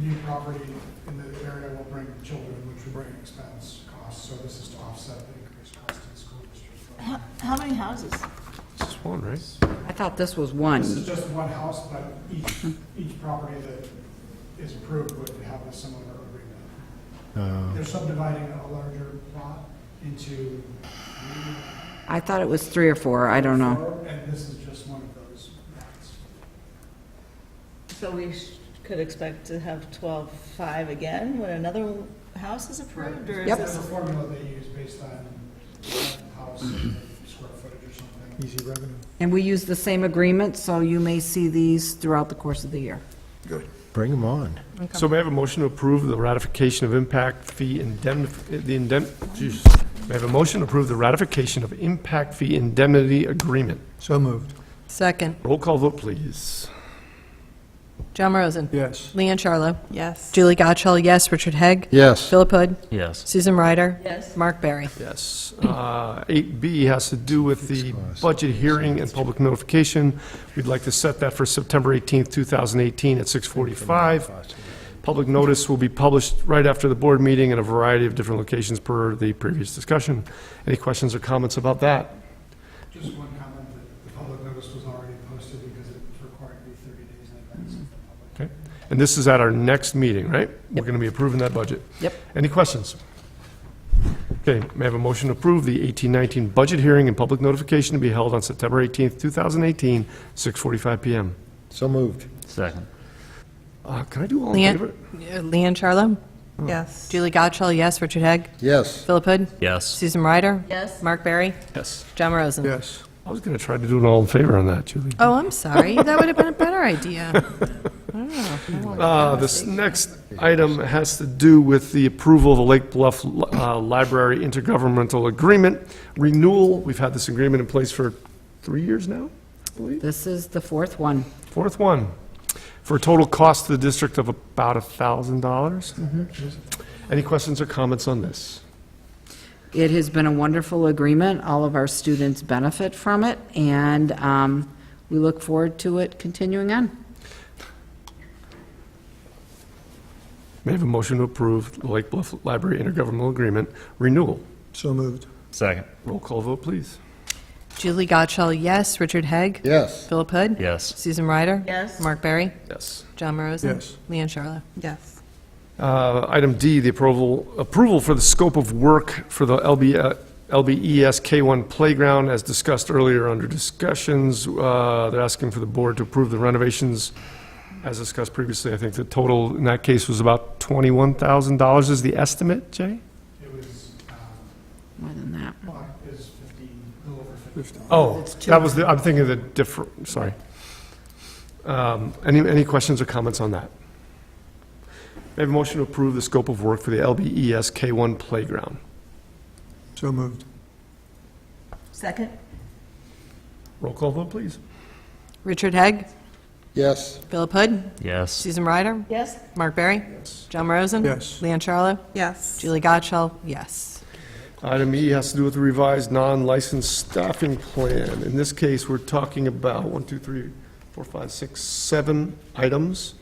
Speaker 7: new property in the area will bring children, which will bring expense costs, so this is to offset the increased cost to the school district.
Speaker 11: How many houses?
Speaker 1: This is one, right?
Speaker 3: I thought this was one.
Speaker 7: This is just one house, but each property that is approved would have a similar agreement. They're subdividing a larger plot into
Speaker 3: I thought it was 3 or 4, I don't know.
Speaker 7: 4, and this is just one of those lots.
Speaker 11: So we could expect to have 12.5 again when another house is approved, or is
Speaker 3: Yep.
Speaker 7: There's a
Speaker 11: this?
Speaker 7: formula they use based on house and square footage or something.
Speaker 12: Easy revenue.
Speaker 3: And we use the same agreement, so you may see these throughout the course of the year.
Speaker 14: Bring them on.
Speaker 1: So may I have a motion to approve the ratification of impact fee May I have a motion to approve the ratification of impact fee indemnity agreement?
Speaker 12: So moved.
Speaker 2: Second.
Speaker 1: Roll call vote, please.
Speaker 2: John Rosen.
Speaker 12: Yes.
Speaker 2: Leanne Charlo.
Speaker 11: Yes.
Speaker 2: Julie Gottschall, yes. Richard Hegg.
Speaker 14: Yes.
Speaker 2: Philip Hood.
Speaker 4: Yes.
Speaker 2: Susan Ryder.
Speaker 11: Yes.
Speaker 2: Mark Barry.
Speaker 1: Yes. 8B has to do with the budget hearing and public notification. We'd like to set that for September 18th, 2018 at 6:45. Public notice will be published right after the board meeting in a variety of different locations per the previous discussion. Any questions or comments about that?
Speaker 7: Just one comment, that the public notice was already posted because it was required to be 30 days in advance of the public.
Speaker 1: Okay. And this is at our next meeting, right? We're going to be approving that budget.
Speaker 3: Yep.
Speaker 1: Any questions? Okay, may I have a motion to approve the 1819 budget hearing and public notification to be held on September 18th, 2018, 6:45 PM?
Speaker 14: So moved.
Speaker 4: Second.
Speaker 1: Can I do all in favor?
Speaker 2: Leanne Charlo.
Speaker 11: Yes.
Speaker 2: Julie Gottschall, yes. Richard Hegg.
Speaker 14: Yes.
Speaker 2: Philip Hood.
Speaker 4: Yes.
Speaker 2: Susan Ryder.
Speaker 11: Yes.
Speaker 2: Mark Barry.
Speaker 1: Yes.
Speaker 2: John Rosen.
Speaker 12: Yes.
Speaker 1: I was going to try to do an all in favor on that, Julie.
Speaker 2: Oh, I'm sorry. That would have been a better idea.
Speaker 1: This next item has to do with the approval of the Lake Bluff Library Intergovernmental Agreement renewal. We've had this agreement in place for 3 years now, I believe.
Speaker 3: This is the 4th one.
Speaker 1: Fourth one, for a total cost to the district of about $1,000. Any questions or comments on this?
Speaker 3: It has been a wonderful agreement. All of our students benefit from it, and we look forward to it continuing on.
Speaker 1: May I have a motion to approve the Lake Bluff Library Intergovernmental Agreement renewal?
Speaker 12: So moved.
Speaker 4: Second.
Speaker 1: Roll call vote, please.
Speaker 2: Julie Gottschall, yes. Richard Hegg.
Speaker 14: Yes.
Speaker 2: Philip Hood.
Speaker 4: Yes.
Speaker 2: Susan Ryder.
Speaker 11: Yes.
Speaker 2: Mark Barry.
Speaker 1: Yes.
Speaker 2: John Rosen.
Speaker 12: Yes.
Speaker 2: Leanne Charlo.
Speaker 11: Yes.
Speaker 1: Item D, the approval for the scope of work for the LBES K1 playground, as discussed earlier under discussions. They're asking for the board to approve the renovations. As discussed previously, I think the total in that case was about $21,000 is the estimate, Jay?
Speaker 7: It was,
Speaker 3: More than that.
Speaker 7: is 50, a little over 50.
Speaker 1: Oh, that was the, I'm thinking of the different, sorry. Any questions or comments on that? May I have a motion to approve the scope of work for the LBES K1 playground?
Speaker 12: So moved.
Speaker 11: Second?
Speaker 1: Roll call vote, please.
Speaker 2: Richard Hegg.
Speaker 14: Yes.
Speaker 2: Philip Hood.
Speaker 4: Yes.
Speaker 2: Susan Ryder.
Speaker 11: Yes.
Speaker 2: Mark Barry. John Rosen.
Speaker 12: Yes.
Speaker 2: Leanne Charlo.
Speaker 11: Yes.
Speaker 2: Julie Gottschall, yes.
Speaker 1: Item E has to do with the revised non-licensed staffing plan. In this case, we're talking about 1, 2, 3, 4, 5, 6, 7 items.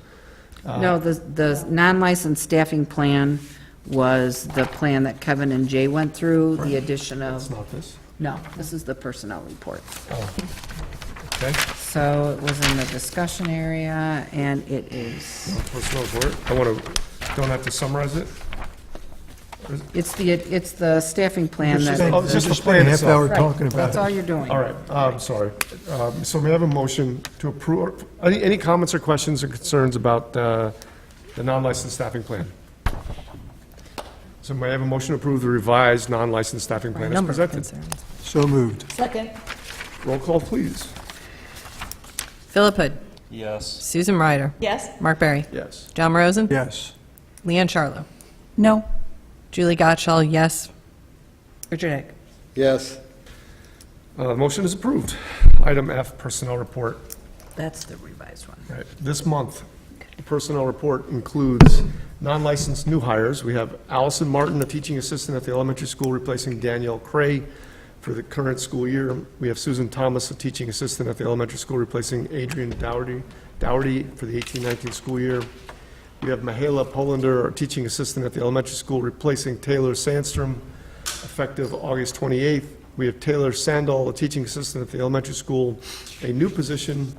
Speaker 3: No, the non-licensed staffing plan was the plan that Kevin and Jay went through, the addition
Speaker 1: It's
Speaker 3: of,
Speaker 1: not this.
Speaker 3: no, this is the personnel report.
Speaker 1: Oh. Okay.
Speaker 3: So it was in the discussion area, and it is,
Speaker 1: Personnel report. Don't have to summarize it?
Speaker 3: it's the staffing plan
Speaker 1: It's
Speaker 3: that,
Speaker 1: just the
Speaker 12: Spend
Speaker 1: plan
Speaker 12: a half hour
Speaker 1: itself.
Speaker 12: talking about
Speaker 3: that's
Speaker 12: it.
Speaker 3: all you're doing.
Speaker 1: All right, I'm sorry. So may I have a motion to approve, any comments or questions or concerns about the non-licensed staffing plan? So may I have a motion to approve the revised non-licensed staffing plan as
Speaker 2: Number of
Speaker 1: presented?
Speaker 2: concerns.
Speaker 12: So moved.
Speaker 11: Second?
Speaker 1: Roll call, please.
Speaker 2: Philip Hood.
Speaker 4: Yes.
Speaker 2: Susan Ryder.
Speaker 11: Yes.
Speaker 2: Mark Barry.
Speaker 1: Yes.
Speaker 2: John Rosen.
Speaker 12: Yes.
Speaker 2: Leanne Charlo.
Speaker 11: No.
Speaker 2: Julie Gottschall, yes. Richard Hegg.
Speaker 14: Yes.
Speaker 1: Motion is approved. Item F, personnel report.
Speaker 3: That's the revised one.
Speaker 1: Right. This month, the personnel report includes non-licensed new hires. We have Allison Martin, a teaching assistant at the elementary school, replacing Danielle Cray for the current school year. We have Susan Thomas, a teaching assistant at the elementary school, replacing Adrian Dougherty for the 18-19 school year. We have Mihaela Polander, a teaching assistant at the elementary school, replacing Taylor Sandstrom, effective August 28th. We have Taylor Sandall, a teaching assistant at the elementary school, a new position,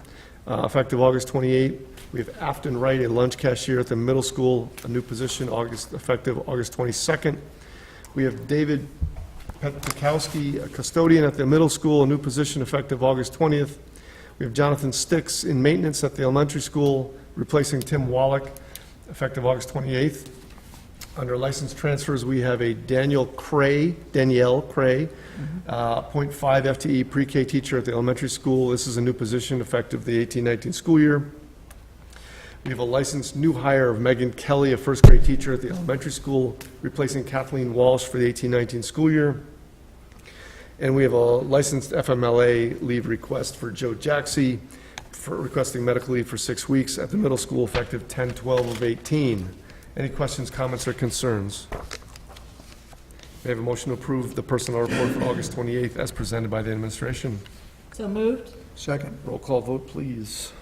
Speaker 1: effective August 28th. We have Afton Wright, a lunch cashier at the middle school, a new position, effective August 22nd. We have David Petkowski, a custodian at the middle school, a new position, effective August 20th. We have Jonathan Sticks in maintenance at the elementary school, replacing Tim Wallach, effective August 28th. Under license transfers, we have a Danielle Cray, 0.5 FTE pre-K teacher at the elementary school. This is a new position effective the 18-19 school year. We have a licensed new hire of Megan Kelly, a first grade teacher at the elementary school, replacing Kathleen Walsh for the 18-19 school year. And we have a licensed FMLA leave request for Joe Jaxie for requesting medical leave for 6 weeks at the middle school effective 10/12/18. Any questions, comments, or concerns? May I have a motion to approve the personnel report for August 28th as presented by the administration?
Speaker 11: So moved?
Speaker 12: Second.
Speaker 1: Roll call vote, please.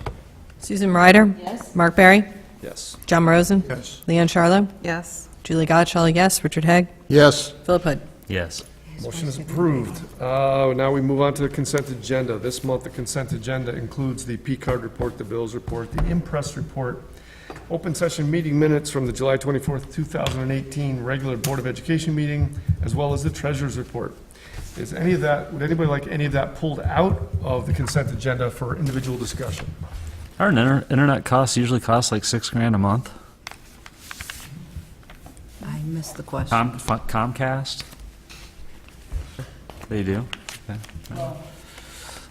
Speaker 2: Susan Ryder?
Speaker 11: Yes.
Speaker 2: Mark Barry?
Speaker 1: Yes.
Speaker 2: John Rosen?
Speaker 12: Yes.
Speaker 2: Leanne Charlo?
Speaker 3: Yes.
Speaker 2: Julie Godshall, yes. Richard Haig?
Speaker 14: Yes.
Speaker 2: Philip Hood?
Speaker 4: Yes.
Speaker 1: Motion is approved. Now we move on to the consent agenda. This month, the consent agenda includes the P-card report, the bills report, the impress report, open session meeting minutes from the July 24th, 2018 regular Board of Education meeting, as well as the treasurer's report. Is any of that, would anybody like any of that pulled out of the consent agenda for individual discussion?
Speaker 4: Our internet costs usually cost like $6,000 a month.
Speaker 3: I missed the question.
Speaker 4: Comcast? They do? Okay.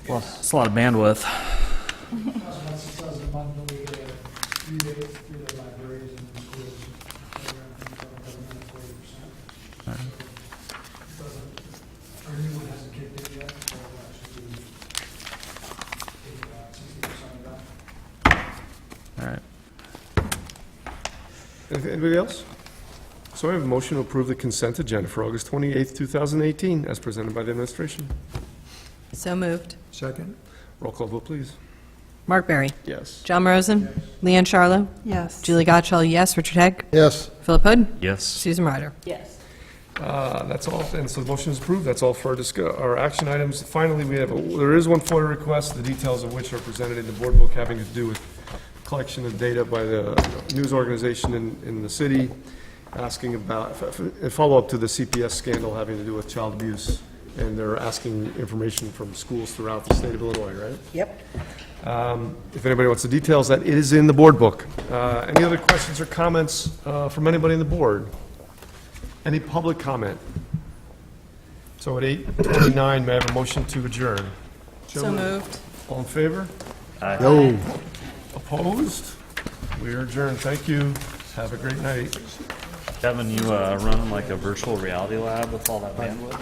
Speaker 4: Well, it's a lot of bandwidth.
Speaker 7: Costs about $6,000 a month, but we get a rebate through the libraries and the schools program from the federal government of 40%.
Speaker 4: Right.
Speaker 7: So it doesn't, our new one hasn't kicked in yet, so we'll actually take about 60% of that.
Speaker 4: All right.
Speaker 1: Anybody else? So I have a motion to approve the consent agenda for August 28th, 2018, as presented by the administration.
Speaker 2: So moved.
Speaker 12: Second.
Speaker 1: Roll call vote, please.
Speaker 2: Mark Barry?
Speaker 1: Yes.
Speaker 2: John Rosen? Leanne Charlo?
Speaker 11: Yes.
Speaker 2: Julie Godshall, yes. Richard Haig?
Speaker 14: Yes.
Speaker 2: Philip Hood?
Speaker 4: Yes.
Speaker 2: Susan Ryder?
Speaker 11: Yes.
Speaker 1: That's all, and so the motion is approved. That's all for our action items. Finally, there is one FOIA request, the details of which are presented in the board book, having to do with collection of data by the news organization in the city, asking about, a follow-up to the CPS scandal having to do with child abuse, and they're asking information from schools throughout the state of Illinois, right?
Speaker 3: Yep.
Speaker 1: If anybody wants the details, that is in the board book. Any other questions or comments from anybody on the board? Any public comment? So at 8:29, may I have a motion to adjourn?
Speaker 2: So moved.
Speaker 1: All in favor?
Speaker 14: Yo.
Speaker 1: Opposed? We are adjourned. Thank you. Have a great night.
Speaker 4: Kevin, you running like a virtual reality lab with all that bandwidth?